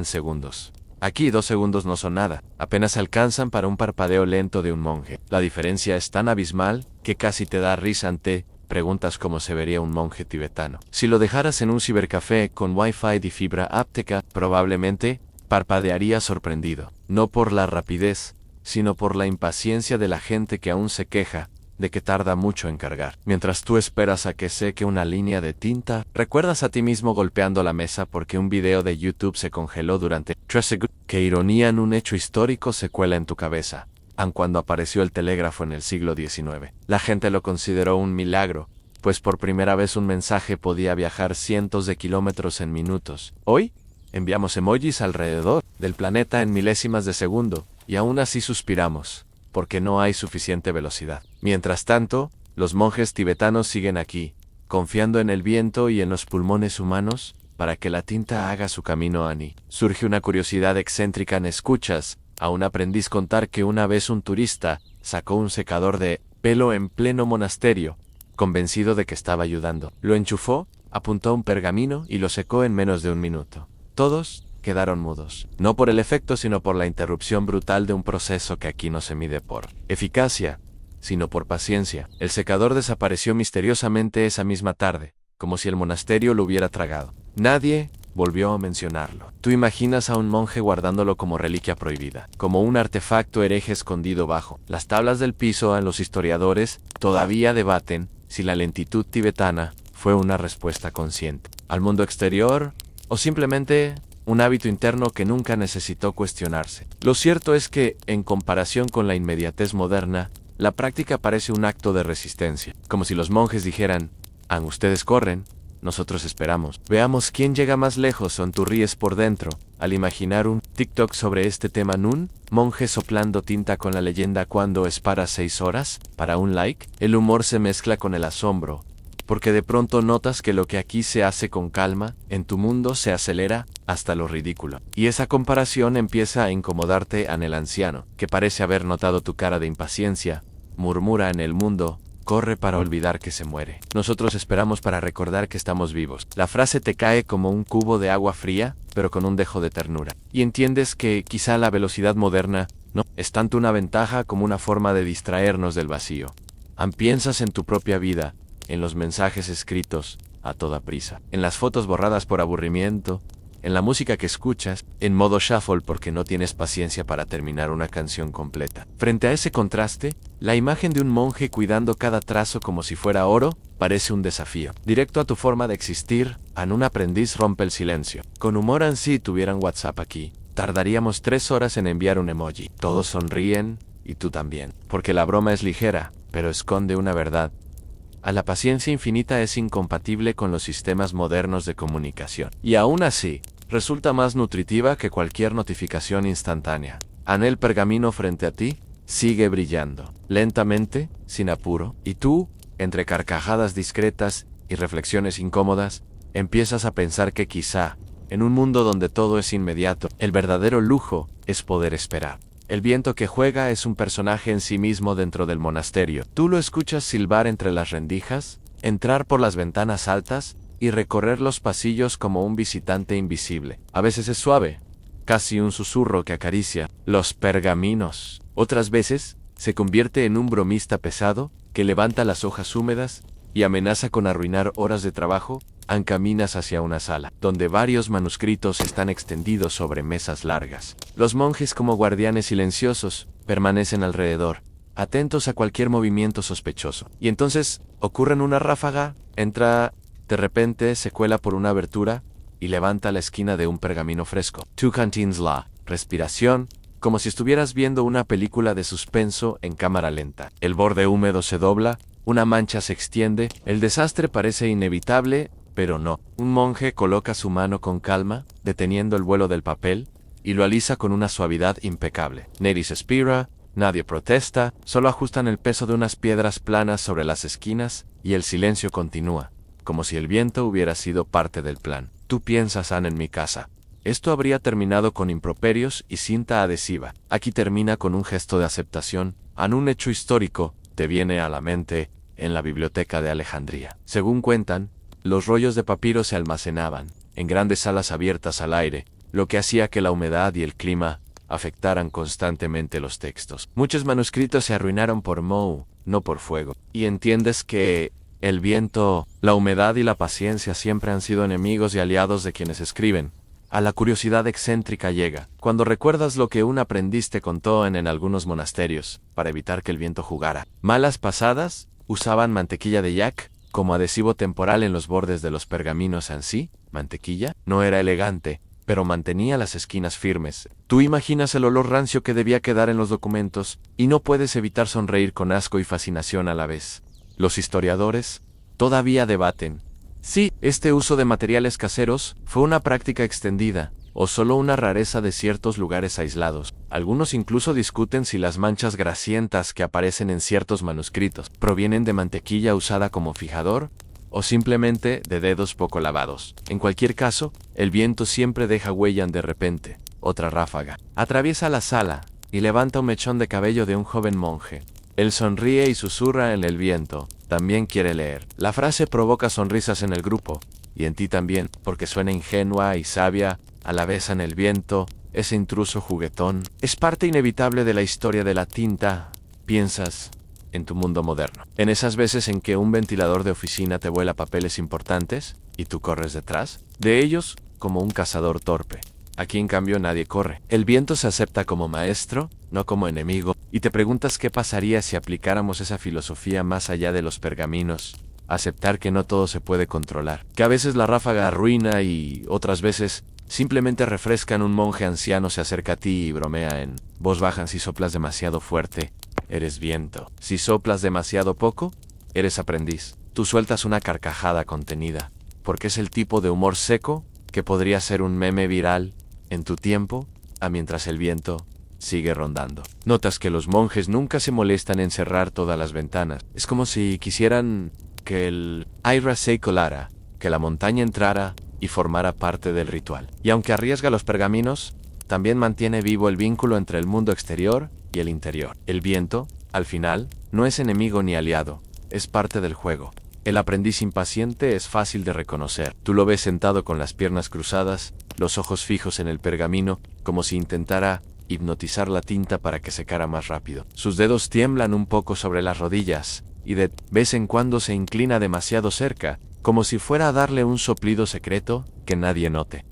segundos. Aquí 2 segundos no son nada, apenas alcanzan para un parpadeo lento de un monje. La diferencia es tan abismal que casi te da risa ante preguntas cómo se vería un monje tibetano. Si lo dejaras en un cibercafé con Wi-Fi y fibra óptica, probablemente parpadearía sorprendido, no por la rapidez, sino por la impaciencia de la gente que aún se queja de que tarda mucho en cargar. Mientras tú esperas a que seque una línea de tinta, recuerdas a ti mismo golpeando la mesa porque un video de YouTube se congeló durante 3 segundos. Qué ironía, en un hecho histórico se cuela en tu cabeza, aun cuando apareció el telégrafo en el siglo XIX. La gente lo consideró un milagro, pues por primera vez un mensaje podía viajar cientos de kilómetros en minutos. Hoy, enviamos emojis alrededor del planeta en milésimas de segundo, y aún así suspiramos, porque no hay suficiente velocidad. Mientras tanto, los monjes tibetanos siguen aquí, confiando en el viento y en los pulmones humanos, para que la tinta haga su camino a Ni. Surge una curiosidad excéntrica en escuchas a un aprendiz contar que una vez un turista sacó un secador de pelo en pleno monasterio, convencido de que estaba ayudando. Lo enchufó, apuntó a un pergamino y lo secó en menos de 1 minuto. Todos quedaron mudos, no por el efecto sino por la interrupción brutal de un proceso que aquí no se mide por eficacia, sino por paciencia. El secador desapareció misteriosamente esa misma tarde, como si el monasterio lo hubiera tragado. Nadie volvió a mencionarlo. Tú imaginas a un monje guardándolo como reliquia prohibida, como un artefacto hereje escondido bajo las tablas del piso. Los historiadores todavía debaten si la lentitud tibetana fue una respuesta consciente al mundo exterior o simplemente un hábito interno que nunca necesitó cuestionarse. Lo cierto es que, en comparación con la inmediatez moderna, la práctica parece un acto de resistencia, como si los monjes dijeran: ustedes corren, nosotros esperamos. Veamos quién llega más lejos. Tú ríes por dentro al imaginar un TikTok sobre este tema. Un monje soplando tinta con la leyenda "cuando es para 6 horas, para un like". El humor se mezcla con el asombro, porque de pronto notas que lo que aquí se hace con calma, en tu mundo se acelera hasta lo ridículo. Y esa comparación empieza a incomodarte. El anciano, que parece haber notado tu cara de impaciencia, murmura: en el mundo corre para olvidar que se muere. Nosotros esperamos para recordar que estamos vivos. La frase te cae como un cubo de agua fría, pero con un dejo de ternura. Y entiendes que quizá la velocidad moderna no es tanto una ventaja como una forma de distraernos del vacío. Piensas en tu propia vida, en los mensajes escritos a toda prisa, en las fotos borradas por aburrimiento, en la música que escuchas en modo shuffle porque no tienes paciencia para terminar una canción completa. Frente a ese contraste, la imagen de un monje cuidando cada trazo como si fuera oro parece un desafío directo a tu forma de existir. Un aprendiz rompe el silencio. Con humor: si tuvieran WhatsApp aquí, tardaríamos 3 horas en enviar un emoji. Todos sonríen, y tú también, porque la broma es ligera, pero esconde una verdad. La paciencia infinita es incompatible con los sistemas modernos de comunicación. Y aún así, resulta más nutritiva que cualquier notificación instantánea. El pergamino frente a ti sigue brillando, lentamente, sin apuro, y tú, entre carcajadas discretas y reflexiones incómodas, empiezas a pensar que quizá, en un mundo donde todo es inmediato, el verdadero lujo es poder esperar. El viento que juega es un personaje en sí mismo dentro del monasterio. Tú lo escuchas silbar entre las rendijas, entrar por las ventanas altas y recorrer los pasillos como un visitante invisible. A veces es suave, casi un susurro que acaricia los pergaminos. Otras veces se convierte en un bromista pesado que levanta las hojas húmedas y amenaza con arruinar horas de trabajo. Caminas hacia una sala, donde varios manuscritos están extendidos sobre mesas largas. Los monjes, como guardianes silenciosos, permanecen alrededor, atentos a cualquier movimiento sospechoso. Y entonces, ocurre una ráfaga, entra, de repente se cuela por una abertura y levanta la esquina de un pergamino fresco. Two Canteens la respiración, como si estuvieras viendo una película de suspenso en cámara lenta. El borde húmedo se dobla, una mancha se extiende, el desastre parece inevitable. Pero no. Un monje coloca su mano con calma, deteniendo el vuelo del papel, y lo alisa con una suavidad impecable. Nadie se expira, nadie protesta, solo ajustan el peso de unas piedras planas sobre las esquinas, y el silencio continúa, como si el viento hubiera sido parte del plan. Tú piensas, en mi casa. Esto habría terminado con improperios y cinta adhesiva. Aquí termina con un gesto de aceptación. Un hecho histórico te viene a la mente en la biblioteca de Alejandría. Según cuentan, los rollos de papiro se almacenaban en grandes salas abiertas al aire, lo que hacía que la humedad y el clima afectaran constantemente los textos. Muchos manuscritos se arruinaron por moho, no por fuego. Y entiendes que el viento, la humedad y la paciencia siempre han sido enemigos y aliados de quienes escriben. A la curiosidad excéntrica llega cuando recuerdas lo que un aprendiz te contó en algunos monasterios, para evitar que el viento jugara malas pasadas, usaban mantequilla de yak como adhesivo temporal en los bordes de los pergaminos en sí. Mantequilla no era elegante, pero mantenía las esquinas firmes. Tú imaginas el olor rancio que debía quedar en los documentos, y no puedes evitar sonreír con asco y fascinación a la vez. Los historiadores todavía debaten si este uso de materiales caseros fue una práctica extendida, o solo una rareza de ciertos lugares aislados. Algunos incluso discuten si las manchas grasientas que aparecen en ciertos manuscritos provienen de mantequilla usada como fijador, o simplemente de dedos poco lavados. En cualquier caso, el viento siempre deja huella de repente. Otra ráfaga atraviesa la sala y levanta un mechón de cabello de un joven monje. Él sonríe y susurra en el viento. También quiere leer. La frase provoca sonrisas en el grupo, y en ti también, porque suena ingenua y sabia, a la vez en el viento, ese intruso juguetón. Es parte inevitable de la historia de la tinta, piensas, en tu mundo moderno. En esas veces en que un ventilador de oficina te vuela papeles importantes, y tú corres detrás de ellos como un cazador torpe. Aquí en cambio nadie corre. El viento se acepta como maestro, no como enemigo, y te preguntas qué pasaría si aplicáramos esa filosofía más allá de los pergaminos. Aceptar que no todo se puede controlar, que a veces la ráfaga arruina y otras veces simplemente refrescan. Un monje anciano se acerca a ti y bromea en voz baja: si soplas demasiado fuerte, eres viento. Si soplas demasiado poco, eres aprendiz. Tú sueltas una carcajada contenida, porque es el tipo de humor seco que podría ser un meme viral en tu tiempo, mientras el viento sigue rondando. Notas que los monjes nunca se molestan en cerrar todas las ventanas. Es como si quisieran que el aire se colara, que la montaña entrara y formara parte del ritual. Y aunque arriesga los pergaminos, también mantiene vivo el vínculo entre el mundo exterior y el interior. El viento, al final, no es enemigo ni aliado, es parte del juego. El aprendiz impaciente es fácil de reconocer. Tú lo ves sentado con las piernas cruzadas, los ojos fijos en el pergamino, como si intentara hipnotizar la tinta para que secara más rápido. Sus dedos tiemblan un poco sobre las rodillas, y de vez en cuando se inclina demasiado cerca, como si fuera a darle un soplido secreto que nadie note.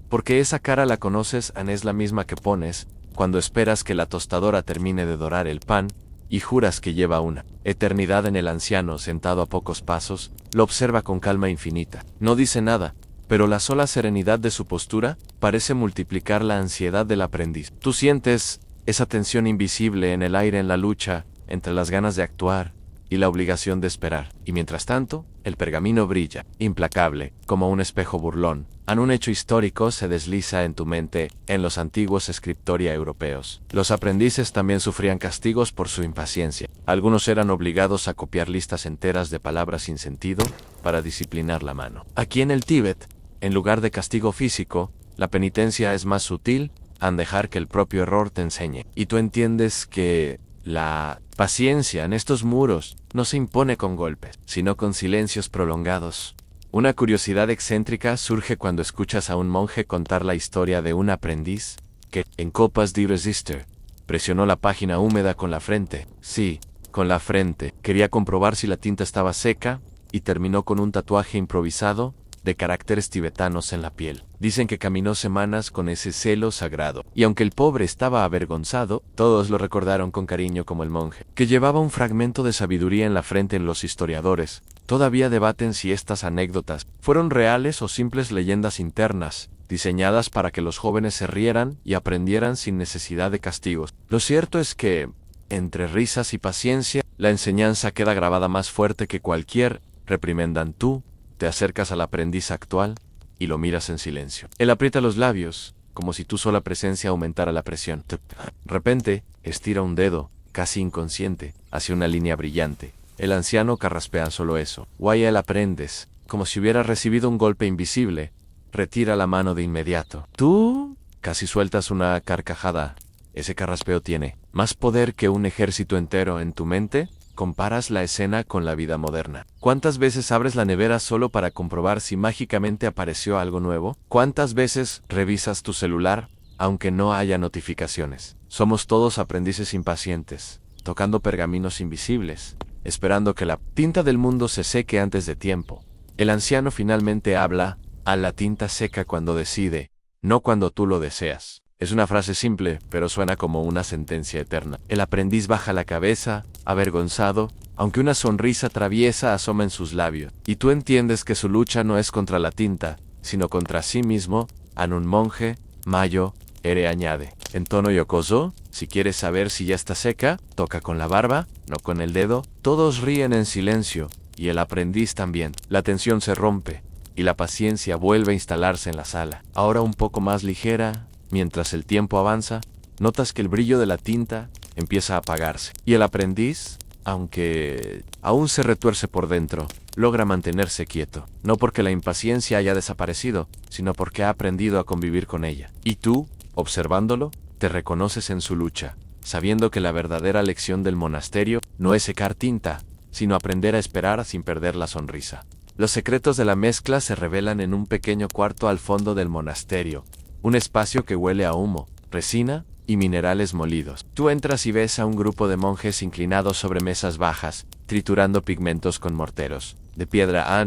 Porque esa cara la conoces, es la misma que pones cuando esperas que la tostadora termine de dorar el pan, y juras que lleva una eternidad en el anciano sentado a pocos pasos, lo observa con calma infinita. No dice nada, pero la sola serenidad de su postura parece multiplicar la ansiedad del aprendiz. Tú sientes esa tensión invisible en el aire, en la lucha entre las ganas de actuar y la obligación de esperar. Y mientras tanto, el pergamino brilla, implacable, como un espejo burlón. Un hecho histórico se desliza en tu mente en los antiguos scriptoria europeos. Los aprendices también sufrían castigos por su impaciencia. Algunos eran obligados a copiar listas enteras de palabras sin sentido para disciplinar la mano. Aquí en el Tíbet, en lugar de castigo físico, la penitencia es más sutil, dejar que el propio error te enseñe. Y tú entiendes que la paciencia en estos muros no se impone con golpes, sino con silencios prolongados. Una curiosidad excéntrica surge cuando escuchas a un monje contar la historia de un aprendiz que, en copas de resistor, presionó la página húmeda con la frente. Sí, con la frente. Quería comprobar si la tinta estaba seca y terminó con un tatuaje improvisado de caracteres tibetanos en la piel. Dicen que caminó semanas con ese celo sagrado, y aunque el pobre estaba avergonzado, todos lo recordaron con cariño como el monje, que llevaba un fragmento de sabiduría en la frente. Los historiadores todavía debaten si estas anécdotas fueron reales o simples leyendas internas, diseñadas para que los jóvenes se rieran y aprendieran sin necesidad de castigos. Lo cierto es que, entre risas y paciencia, la enseñanza queda grabada más fuerte que cualquier reprimenda. Tú te acercas al aprendiz actual y lo miras en silencio. Él aprieta los labios, como si tu sola presencia aumentara la presión. De repente, estira un dedo, casi inconsciente, hacia una línea brillante. El anciano carraspea solo eso. Guaya el aprendiz, como si hubiera recibido un golpe invisible, retira la mano de inmediato. Tú casi sueltas una carcajada. Ese carraspeo tiene más poder que un ejército entero en tu mente. Comparas la escena con la vida moderna. ¿Cuántas veces abres la nevera solo para comprobar si mágicamente apareció algo nuevo? ¿Cuántas veces revisas tu celular, aunque no haya notificaciones? Somos todos aprendices impacientes, tocando pergaminos invisibles, esperando que la tinta del mundo se seque antes de tiempo. El anciano finalmente habla a la tinta seca cuando decide, no cuando tú lo deseas. Es una frase simple, pero suena como una sentencia eterna. El aprendiz baja la cabeza, avergonzado, aunque una sonrisa traviesa asoma en sus labios. Y tú entiendes que su lucha no es contra la tinta, sino contra sí mismo. En un monje, Mayo, Ere añade. En tono jocoso, si quieres saber si ya está seca, toca con la barba, no con el dedo. Todos ríen en silencio, y el aprendiz también. La tensión se rompe, y la paciencia vuelve a instalarse en la sala. Ahora un poco más ligera. Mientras el tiempo avanza, notas que el brillo de la tinta empieza a apagarse. Y el aprendiz, aunque aún se retuerce por dentro, logra mantenerse quieto. No porque la impaciencia haya desaparecido, sino porque ha aprendido a convivir con ella. Y tú, observándolo, te reconoces en su lucha, sabiendo que la verdadera lección del monasterio no es secar tinta, sino aprender a esperar sin perder la sonrisa. Los secretos de la mezcla se revelan en un pequeño cuarto al fondo del monasterio. Un espacio que huele a humo, resina y minerales molidos. Tú entras y ves a un grupo de monjes inclinados sobre mesas bajas, triturando pigmentos con morteros. De piedra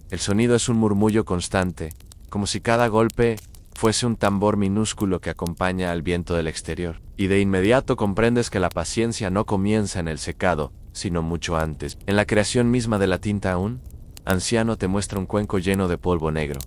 el sonido es un murmullo constante, como si cada golpe fuese un tambor minúsculo que acompaña al viento del exterior. Y de inmediato comprendes que la paciencia no comienza en el secado, sino mucho antes. En la creación misma de la tinta anciano te muestra un cuenco lleno de polvo negro.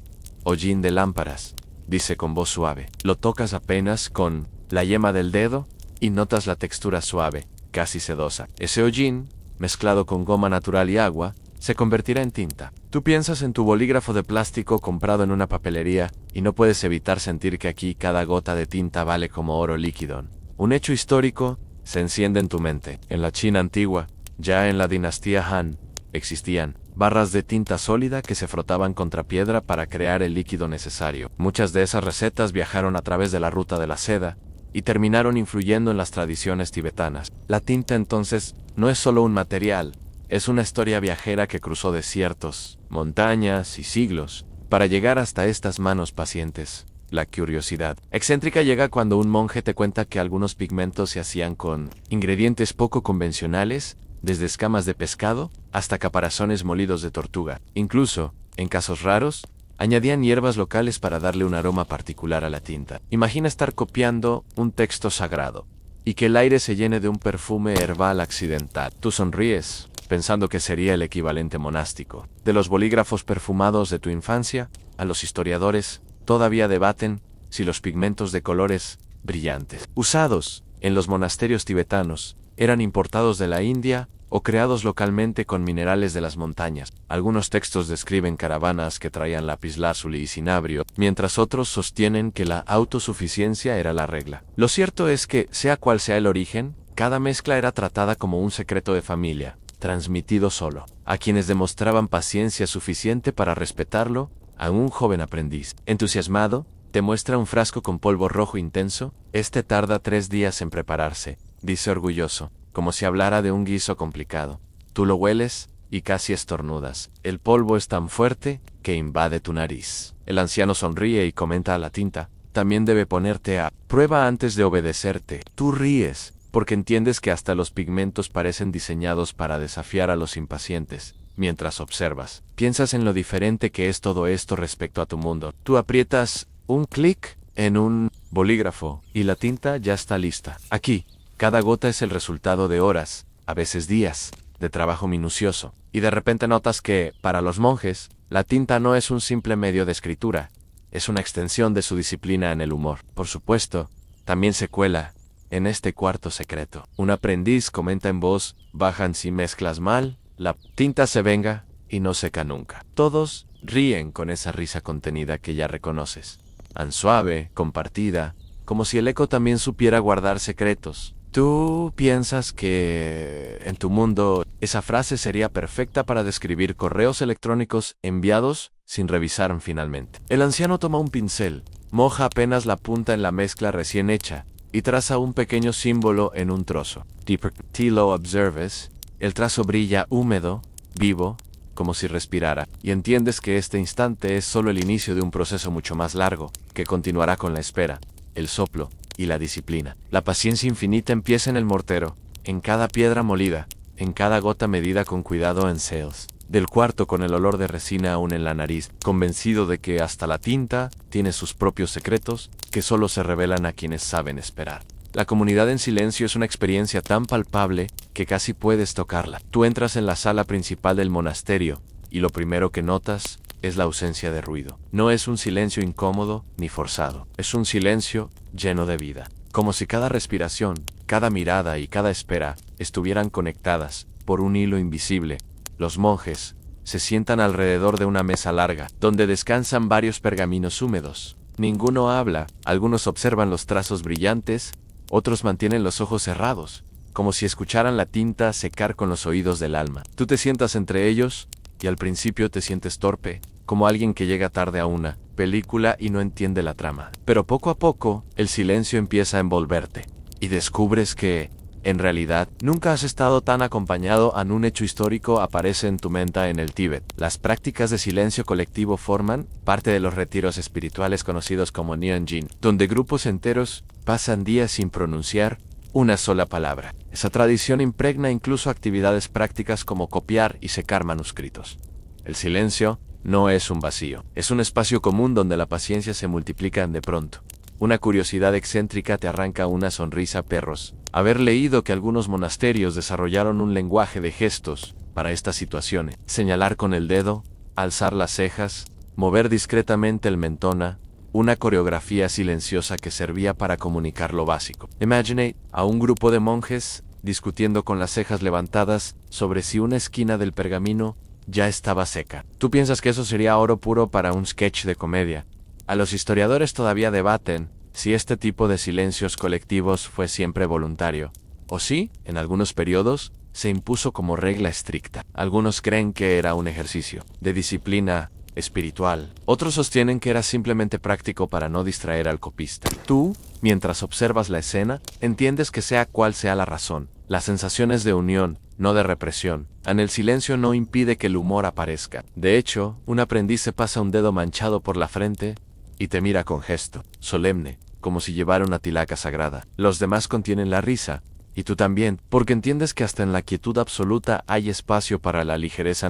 Hollín de lámparas, dice con voz suave. Lo tocas apenas con la yema del dedo y notas la textura suave, casi sedosa. Ese hollín, mezclado con goma natural y agua, se convertirá en tinta. Tú piensas en tu bolígrafo de plástico comprado en una papelería y no puedes evitar sentir que aquí cada gota de tinta vale como oro líquido. Un hecho histórico se enciende en tu mente. En la China antigua, ya en la dinastía Han, existían barras de tinta sólida que se frotaban contra piedra para crear el líquido necesario. Muchas de esas recetas viajaron a través de la ruta de la seda y terminaron influyendo en las tradiciones tibetanas. La tinta entonces no es solo un material, es una historia viajera que cruzó desiertos, montañas y siglos para llegar hasta estas manos pacientes. La curiosidad excéntrica llega cuando un monje te cuenta que algunos pigmentos se hacían con ingredientes poco convencionales, desde escamas de pescado hasta caparazones molidos de tortuga. Incluso, en casos raros, añadían hierbas locales para darle un aroma particular a la tinta. Imagina estar copiando un texto sagrado y que el aire se llene de un perfume herbal accidental. Tú sonríes, pensando que sería el equivalente monástico. De los bolígrafos perfumados de tu infancia, a los historiadores todavía debaten si los pigmentos de colores brillantes usados en los monasterios tibetanos eran importados de la India o creados localmente con minerales de las montañas. Algunos textos describen caravanas que traían lapislázuli y cinabrio, mientras otros sostienen que la autosuficiencia era la regla. Lo cierto es que, sea cual sea el origen, cada mezcla era tratada como un secreto de familia, transmitido solo a quienes demostraban paciencia suficiente para respetarlo. A un joven aprendiz, entusiasmado, te muestra un frasco con polvo rojo intenso. Este tarda 3 días en prepararse, dice orgulloso, como si hablara de un guiso complicado. Tú lo hueles y casi estornudas. El polvo es tan fuerte que invade tu nariz. El anciano sonríe y comenta a la tinta: también debe ponerte a prueba antes de obedecerte. Tú ríes, porque entiendes que hasta los pigmentos parecen diseñados para desafiar a los impacientes. Mientras observas, piensas en lo diferente que es todo esto respecto a tu mundo. Tú aprietas un clic en un bolígrafo y la tinta ya está lista. Aquí, cada gota es el resultado de horas, a veces días, de trabajo minucioso. Y de repente notas que, para los monjes, la tinta no es un simple medio de escritura, es una extensión de su disciplina en el humor. Por supuesto, también se cuela en este cuarto secreto. Un aprendiz comenta en voz baja: si mezclas mal, la tinta se venga. y no seca nunca. Todos ríen con esa risa contenida que ya reconoces. Tan suave, compartida, como si el eco también supiera guardar secretos. Tú piensas que en tu mundo esa frase sería perfecta para describir correos electrónicos enviados sin revisar finalmente. El anciano toma un pincel, moja apenas la punta en la mezcla recién hecha y traza un pequeño símbolo en un trozo. Deeper T lo observes, el trazo brilla húmedo, vivo, como si respirara, y entiendes que este instante es solo el inicio de un proceso mucho más largo, que continuará con la espera, el soplo y la disciplina. La paciencia infinita empieza en el mortero, en cada piedra molida, en cada gota medida con cuidado en Sales. Del cuarto con el olor de resina aún en la nariz, convencido de que hasta la tinta tiene sus propios secretos que solo se revelan a quienes saben esperar. La comunidad en silencio es una experiencia tan palpable que casi puedes tocarla. Tú entras en la sala principal del monasterio y lo primero que notas es la ausencia de ruido. No es un silencio incómodo ni forzado, es un silencio lleno de vida. Como si cada respiración, cada mirada y cada espera estuvieran conectadas por un hilo invisible. Los monjes se sientan alrededor de una mesa larga, donde descansan varios pergaminos húmedos. Ninguno habla, algunos observan los trazos brillantes, otros mantienen los ojos cerrados, como si escucharan la tinta secar con los oídos del alma. Tú te sientas entre ellos, y al principio te sientes torpe, como alguien que llega tarde a una película y no entiende la trama. Pero poco a poco, el silencio empieza a envolverte, y descubres que, en realidad, nunca has estado tan acompañado a un hecho histórico aparece en tu mente en el Tíbet. Las prácticas de silencio colectivo forman parte de los retiros espirituales conocidos como Nyeonjin, donde grupos enteros pasan días sin pronunciar una sola palabra. Esa tradición impregna incluso actividades prácticas como copiar y secar manuscritos. El silencio no es un vacío, es un espacio común donde la paciencia se multiplica de pronto. Una curiosidad excéntrica te arranca una sonrisa, perros. Haber leído que algunos monasterios desarrollaron un lenguaje de gestos para estas situaciones. Señalar con el dedo, alzar las cejas, mover discretamente el mentón, una coreografía silenciosa que servía para comunicar lo básico. Imagine a un grupo de monjes discutiendo con las cejas levantadas sobre si una esquina del pergamino ya estaba seca. Tú piensas que eso sería oro puro para un sketch de comedia. A los historiadores todavía debaten si este tipo de silencios colectivos fue siempre voluntario, o si, en algunos periodos, se impuso como regla estricta. Algunos creen que era un ejercicio de disciplina espiritual. Otros sostienen que era simplemente práctico para no distraer al copista. Tú, mientras observas la escena, entiendes que sea cual sea la razón, las sensaciones de unión, no de represión. En el silencio no impide que el humor aparezca. De hecho, un aprendiz se pasa un dedo manchado por la frente y te mira con gesto solemne, como si llevara una tilaca sagrada. Los demás contienen la risa, y tú también, porque entiendes que hasta en la quietud absoluta hay espacio para la ligereza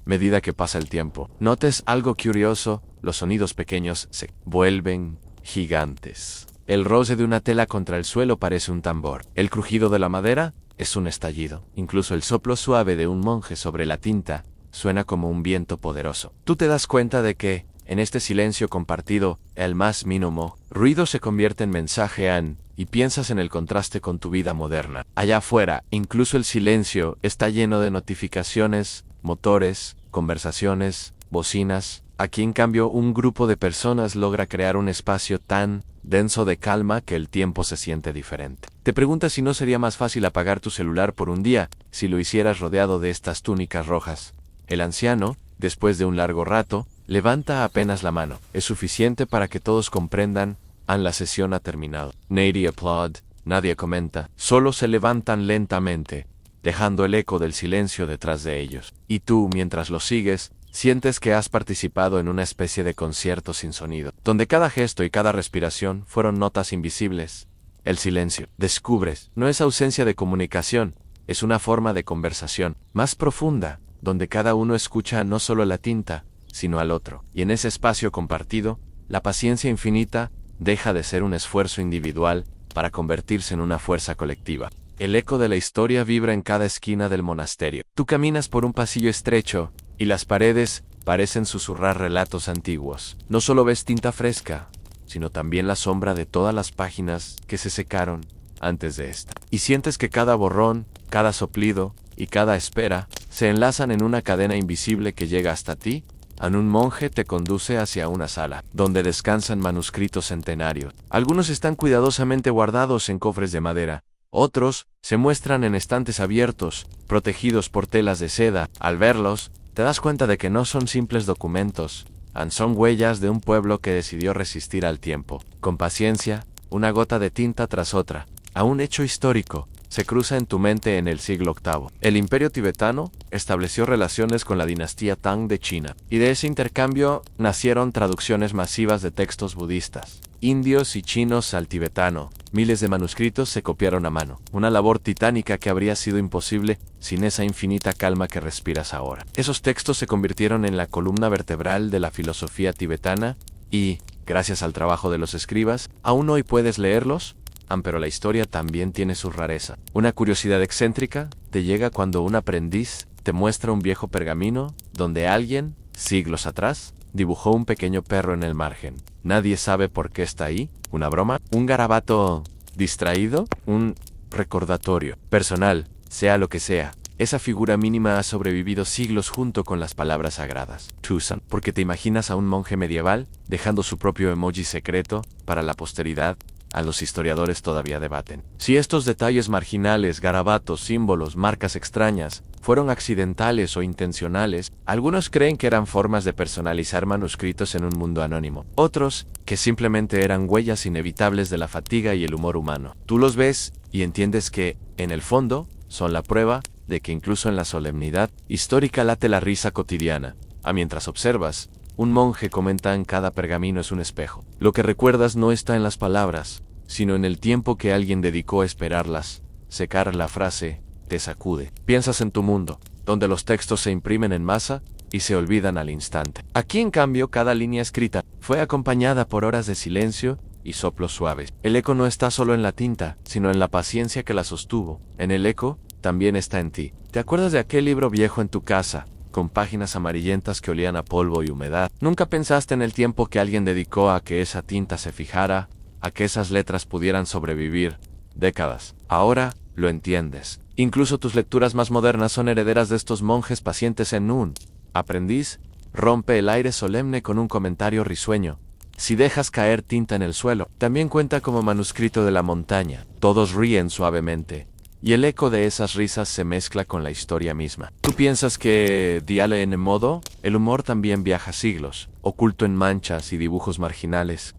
medida que pasa el tiempo. Notes algo curioso, los sonidos pequeños se vuelven gigantes. El roce de una tela contra el suelo parece un tambor. El crujido de la madera es un estallido. Incluso el soplo suave de un monje sobre la tinta suena como un viento poderoso. Tú te das cuenta de que, en este silencio compartido, el más mínimo ruido se convierte en mensaje y piensas en el contraste con tu vida moderna. Allá afuera, incluso el silencio está lleno de notificaciones, motores, conversaciones, bocinas. Aquí, en cambio, un grupo de personas logra crear un espacio tan denso de calma que el tiempo se siente diferente. Te preguntas si no sería más fácil apagar tu celular por un día si lo hicieras rodeado de estas túnicas rojas. El anciano, después de un largo rato, levanta apenas la mano. Es suficiente para que todos comprendan, la sesión ha terminado. Nadie aplaude, nadie comenta, solo se levantan lentamente, dejando el eco del silencio detrás de ellos. Y tú, mientras lo sigues, sientes que has participado en una especie de concierto sin sonido, donde cada gesto y cada respiración fueron notas invisibles. El silencio, descubres, no es ausencia de comunicación, es una forma de conversación más profunda, donde cada uno escucha no solo la tinta, sino al otro. Y en ese espacio compartido, la paciencia infinita deja de ser un esfuerzo individual para convertirse en una fuerza colectiva. El eco de la historia vibra en cada esquina del monasterio. Tú caminas por un pasillo estrecho, y las paredes parecen susurrar relatos antiguos. No solo ves tinta fresca, sino también la sombra de todas las páginas que se secaron antes de esta. Y sientes que cada borrón, cada soplido y cada espera se enlazan en una cadena invisible que llega hasta ti. Un monje te conduce hacia una sala, donde descansan manuscritos centenarios. Algunos están cuidadosamente guardados en cofres de madera. Otros se muestran en estantes abiertos, protegidos por telas de seda. Al verlos, te das cuenta de que no son simples documentos, son huellas de un pueblo que decidió resistir al tiempo. Con paciencia, una gota de tinta tras otra, a un hecho histórico, se cruza en tu mente en el siglo VIII. El imperio tibetano estableció relaciones con la dinastía Tang de China, y de ese intercambio nacieron traducciones masivas de textos budistas, indios y chinos al tibetano. Miles de manuscritos se copiaron a mano, una labor titánica que habría sido imposible sin esa infinita calma que respiras ahora. Esos textos se convirtieron en la columna vertebral de la filosofía tibetana y, gracias al trabajo de los escribas, aún hoy puedes leerlos. Pero la historia también tiene su rareza. Una curiosidad excéntrica te llega cuando un aprendiz te muestra un viejo pergamino donde alguien, siglos atrás, dibujó un pequeño perro en el margen. Nadie sabe por qué está ahí. ¿Una broma? ¿Un garabato distraído? ¿Un recordatorio personal? Sea lo que sea, esa figura mínima ha sobrevivido siglos junto con las palabras sagradas. Tucson, porque te imaginas a un monje medieval dejando su propio emoji secreto para la posteridad. A los historiadores todavía debaten si estos detalles marginales, garabatos, símbolos, marcas extrañas, fueron accidentales o intencionales. Algunos creen que eran formas de personalizar manuscritos en un mundo anónimo. Otros, que simplemente eran huellas inevitables de la fatiga y el humor humano. Tú los ves y entiendes que, en el fondo, son la prueba de que incluso en la solemnidad histórica late la risa cotidiana. Mientras observas, un monje comenta: en cada pergamino es un espejo. Lo que recuerdas no está en las palabras, sino en el tiempo que alguien dedicó a esperarlas. Secar la frase te sacude. Piensas en tu mundo, donde los textos se imprimen en masa y se olvidan al instante. Aquí, en cambio, cada línea escrita fue acompañada por horas de silencio y soplos suaves. El eco no está solo en la tinta, sino en la paciencia que la sostuvo. En el eco también está en ti. ¿Te acuerdas de aquel libro viejo en tu casa, con páginas amarillentas que olían a polvo y humedad? Nunca pensaste en el tiempo que alguien dedicó a que esa tinta se fijara, a que esas letras pudieran sobrevivir décadas. Ahora lo entiendes. Incluso tus lecturas más modernas son herederas de estos monjes pacientes. En un aprendiz rompe el aire solemne con un comentario risueño. Si dejas caer tinta en el suelo, también cuenta como manuscrito de la montaña. Todos ríen suavemente, y el eco de esas risas se mezcla con la historia misma. Tú piensas que, diale en modo, el humor también viaja siglos, oculto en manchas y dibujos marginales.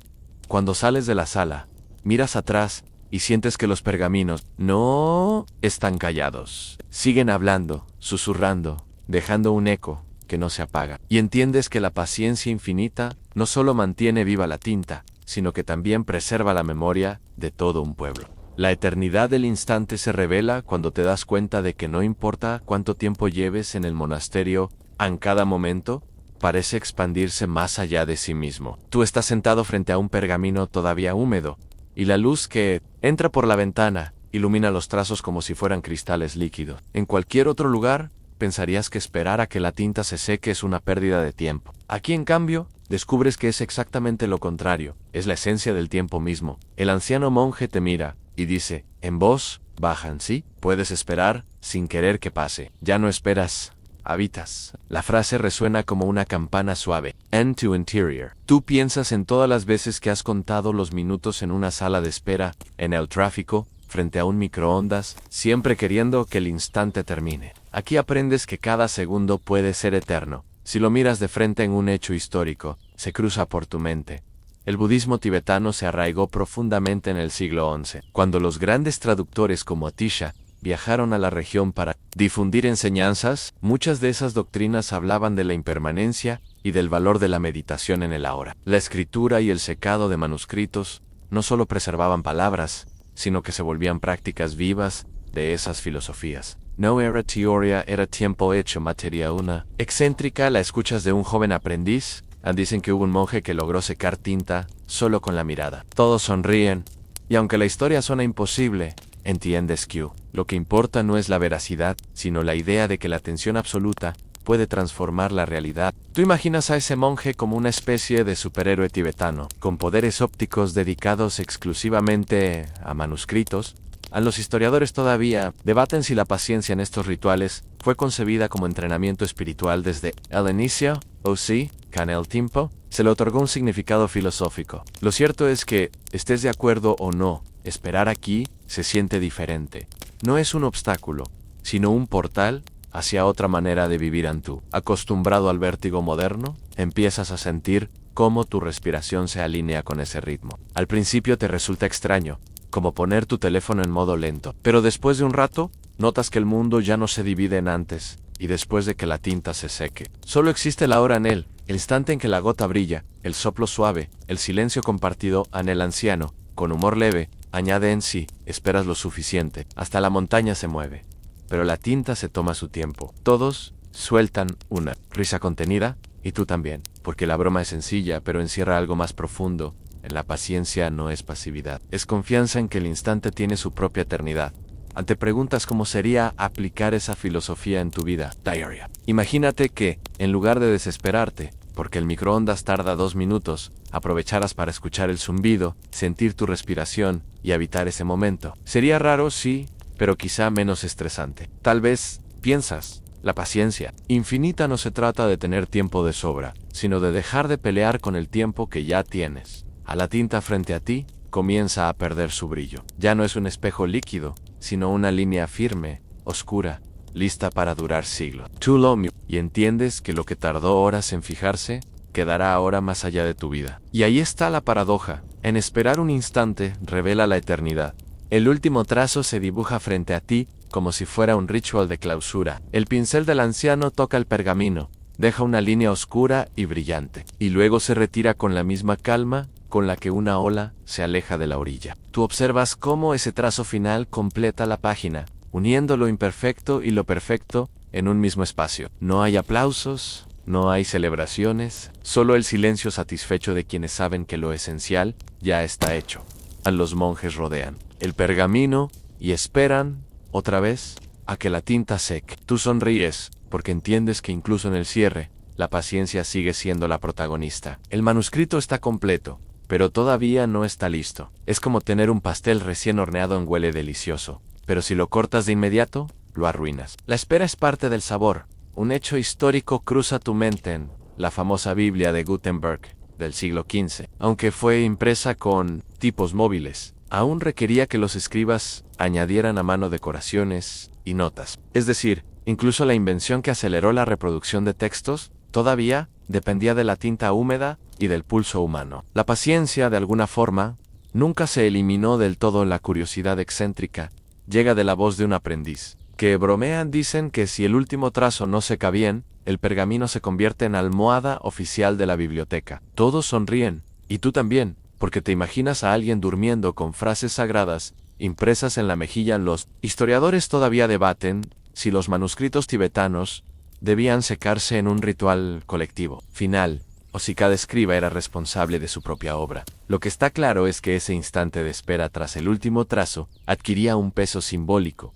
Cuando sales de la sala, miras atrás y sientes que los pergaminos no están callados. Siguen hablando, susurrando, dejando un eco que no se apaga. Y entiendes que la paciencia infinita no solo mantiene viva la tinta, sino que también preserva la memoria de todo un pueblo. La eternidad del instante se revela cuando te das cuenta de que no importa cuánto tiempo lleves en el monasterio, en cada momento parece expandirse más allá de sí mismo. Tú estás sentado frente a un pergamino todavía húmedo, y la luz que entra por la ventana ilumina los trazos como si fueran cristales líquidos. En cualquier otro lugar, pensarías que esperar a que la tinta se seque es una pérdida de tiempo. Aquí, en cambio, descubres que es exactamente lo contrario. Es la esencia del tiempo mismo. El anciano monje te mira y dice, en voz baja: sí, puedes esperar sin querer que pase. Ya no esperas, habitas. La frase resuena como una campana suave. End to interior. Tú piensas en todas las veces que has contado los minutos en una sala de espera, en el tráfico, frente a un microondas, siempre queriendo que el instante termine. Aquí aprendes que cada segundo puede ser eterno. Si lo miras de frente en un hecho histórico, se cruza por tu mente. El budismo tibetano se arraigó profundamente en el siglo XI, cuando los grandes traductores como Atisha viajaron a la región para difundir enseñanzas. Muchas de esas doctrinas hablaban de la impermanencia y del valor de la meditación en el ahora. La escritura y el secado de manuscritos no solo preservaban palabras, sino que se volvían prácticas vivas de esas filosofías. No era teoría, era tiempo hecho materia. Una excéntrica la escuchas de un joven aprendiz. Dicen que hubo un monje que logró secar tinta solo con la mirada. Todos sonríen, y aunque la historia suena imposible, entiendes que lo que importa no es la veracidad, sino la idea de que la atención absoluta puede transformar la realidad. Tú imaginas a ese monje como una especie de superhéroe tibetano, con poderes ópticos dedicados exclusivamente a manuscritos. Los historiadores todavía debaten si la paciencia en estos rituales fue concebida como entrenamiento espiritual desde el inicio, o si, con el tiempo, se le otorgó un significado filosófico. Lo cierto es que, estés de acuerdo o no, esperar aquí se siente diferente. No es un obstáculo, sino un portal hacia otra manera de vivir en tú. Acostumbrado al vértigo moderno, empiezas a sentir cómo tu respiración se alinea con ese ritmo. Al principio te resulta extraño, como poner tu teléfono en modo lento, pero después de un rato, notas que el mundo ya no se divide en antes y después de que la tinta se seque. Solo existe la hora en él, el instante en que la gota brilla, el soplo suave, el silencio compartido en el anciano, con humor leve, añade en sí, esperas lo suficiente, hasta la montaña se mueve. Pero la tinta se toma su tiempo. Todos sueltan una risa contenida, y tú también, porque la broma es sencilla, pero encierra algo más profundo. En la paciencia no es pasividad, es confianza en que el instante tiene su propia eternidad. Ante preguntas cómo sería aplicar esa filosofía en tu vida, diaria. Imagínate que, en lugar de desesperarte, porque el microondas tarda 2 minutos, aprovecharas para escuchar el zumbido, sentir tu respiración y habitar ese momento. Sería raro, sí, pero quizá menos estresante. Tal vez, piensas, la paciencia infinita no se trata de tener tiempo de sobra, sino de dejar de pelear con el tiempo que ya tienes. A la tinta frente a ti comienza a perder su brillo. Ya no es un espejo líquido, sino una línea firme, oscura, lista para durar siglos. Too long, y entiendes que lo que tardó horas en fijarse, quedará ahora más allá de tu vida. Y ahí está la paradoja. En esperar un instante revela la eternidad. El último trazo se dibuja frente a ti como si fuera un ritual de clausura. El pincel del anciano toca el pergamino, deja una línea oscura y brillante, y luego se retira con la misma calma con la que una ola se aleja de la orilla. Tú observas cómo ese trazo final completa la página, uniendo lo imperfecto y lo perfecto en un mismo espacio. No hay aplausos, no hay celebraciones, solo el silencio satisfecho de quienes saben que lo esencial ya está hecho. A los monjes rodean el pergamino y esperan, otra vez, a que la tinta seque. Tú sonríes, porque entiendes que incluso en el cierre, la paciencia sigue siendo la protagonista. El manuscrito está completo, pero todavía no está listo. Es como tener un pastel recién horneado en huele delicioso, pero si lo cortas de inmediato, lo arruinas. La espera es parte del sabor. Un hecho histórico cruza tu mente en la famosa Biblia de Gutenberg, del siglo XV. Aunque fue impresa con tipos móviles, aún requería que los escribas añadieran a mano decoraciones y notas. Es decir, incluso la invención que aceleró la reproducción de textos, todavía dependía de la tinta húmeda y del pulso humano. La paciencia, de alguna forma, nunca se eliminó del todo. La curiosidad excéntrica llega de la voz de un aprendiz, que bromean, dicen que si el último trazo no seca bien, el pergamino se convierte en almohada oficial de la biblioteca. Todos sonríen, y tú también, porque te imaginas a alguien durmiendo con frases sagradas impresas en la mejilla. Los historiadores todavía debaten si los manuscritos tibetanos debían secarse en un ritual colectivo final, o si cada escriba era responsable de su propia obra. Lo que está claro es que ese instante de espera tras el último trazo adquiría un peso simbólico.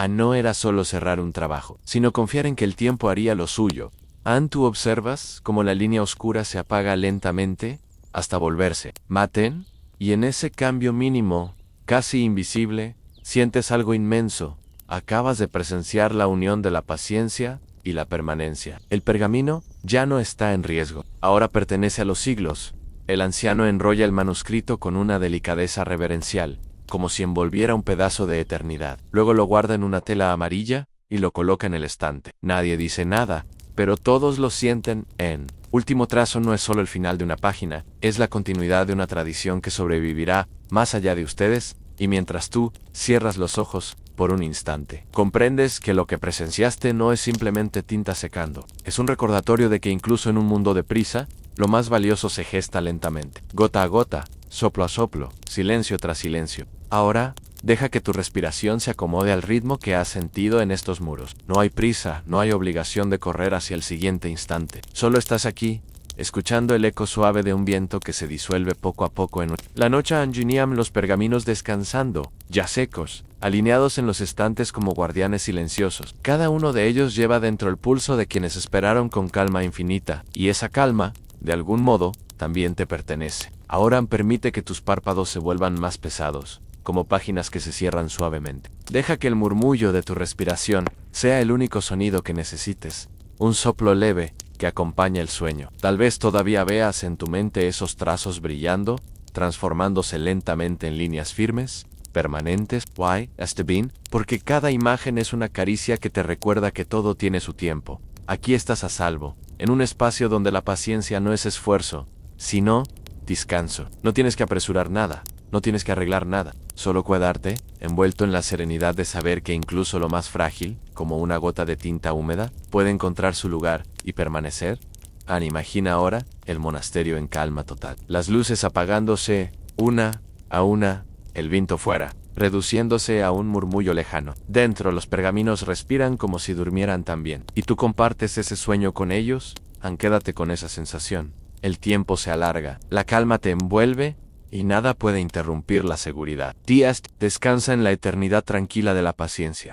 No era solo cerrar un trabajo, sino confiar en que el tiempo haría lo suyo. Tú observas cómo la línea oscura se apaga lentamente hasta volverse maten, y en ese cambio mínimo, casi invisible, sientes algo inmenso. Acabas de presenciar la unión de la paciencia y la permanencia. El pergamino ya no está en riesgo. Ahora pertenece a los siglos. El anciano enrolla el manuscrito con una delicadeza reverencial, como si envolviera un pedazo de eternidad. Luego lo guarda en una tela amarilla y lo coloca en el estante. Nadie dice nada, pero todos lo sienten. Último trazo no es solo el final de una página, es la continuidad de una tradición que sobrevivirá más allá de ustedes, y mientras tú cierras los ojos por un instante, comprendes que lo que presenciaste no es simplemente tinta secando, es un recordatorio de que incluso en un mundo de prisa, lo más valioso se gesta lentamente, gota a gota, soplo a soplo, silencio tras silencio. Ahora, deja que tu respiración se acomode al ritmo que has sentido en estos muros. No hay prisa, no hay obligación de correr hacia el siguiente instante. Solo estás aquí, escuchando el eco suave de un viento que se disuelve poco a poco en la noche. Anginiam, los pergaminos descansando, ya secos, alineados en los estantes como guardianes silenciosos. Cada uno de ellos lleva dentro el pulso de quienes esperaron con calma infinita, y esa calma, de algún modo, también te pertenece. Ahora permite que tus párpados se vuelvan más pesados, como páginas que se cierran suavemente. Deja que el murmullo de tu respiración sea el único sonido que necesites, un soplo leve que acompaña el sueño. Tal vez todavía veas en tu mente esos trazos brillando, transformándose lentamente en líneas firmes, permanentes. Why, Esteban? Porque cada imagen es una caricia que te recuerda que todo tiene su tiempo. Aquí estás a salvo, en un espacio donde la paciencia no es esfuerzo, sino descanso. No tienes que apresurar nada, no tienes que arreglar nada, solo quedarte, envuelto en la serenidad de saber que incluso lo más frágil, como una gota de tinta húmeda, puede encontrar su lugar y permanecer. Imagina ahora el monasterio en calma total. Las luces apagándose, una a una, el viento fuera, reduciéndose a un murmullo lejano. Dentro los pergaminos respiran como si durmieran también. ¿Y tú compartes ese sueño con ellos? Quédate con esa sensación. El tiempo se alarga, la calma te envuelve y nada puede interrumpir la seguridad. Díaz descansa en la eternidad tranquila de la paciencia.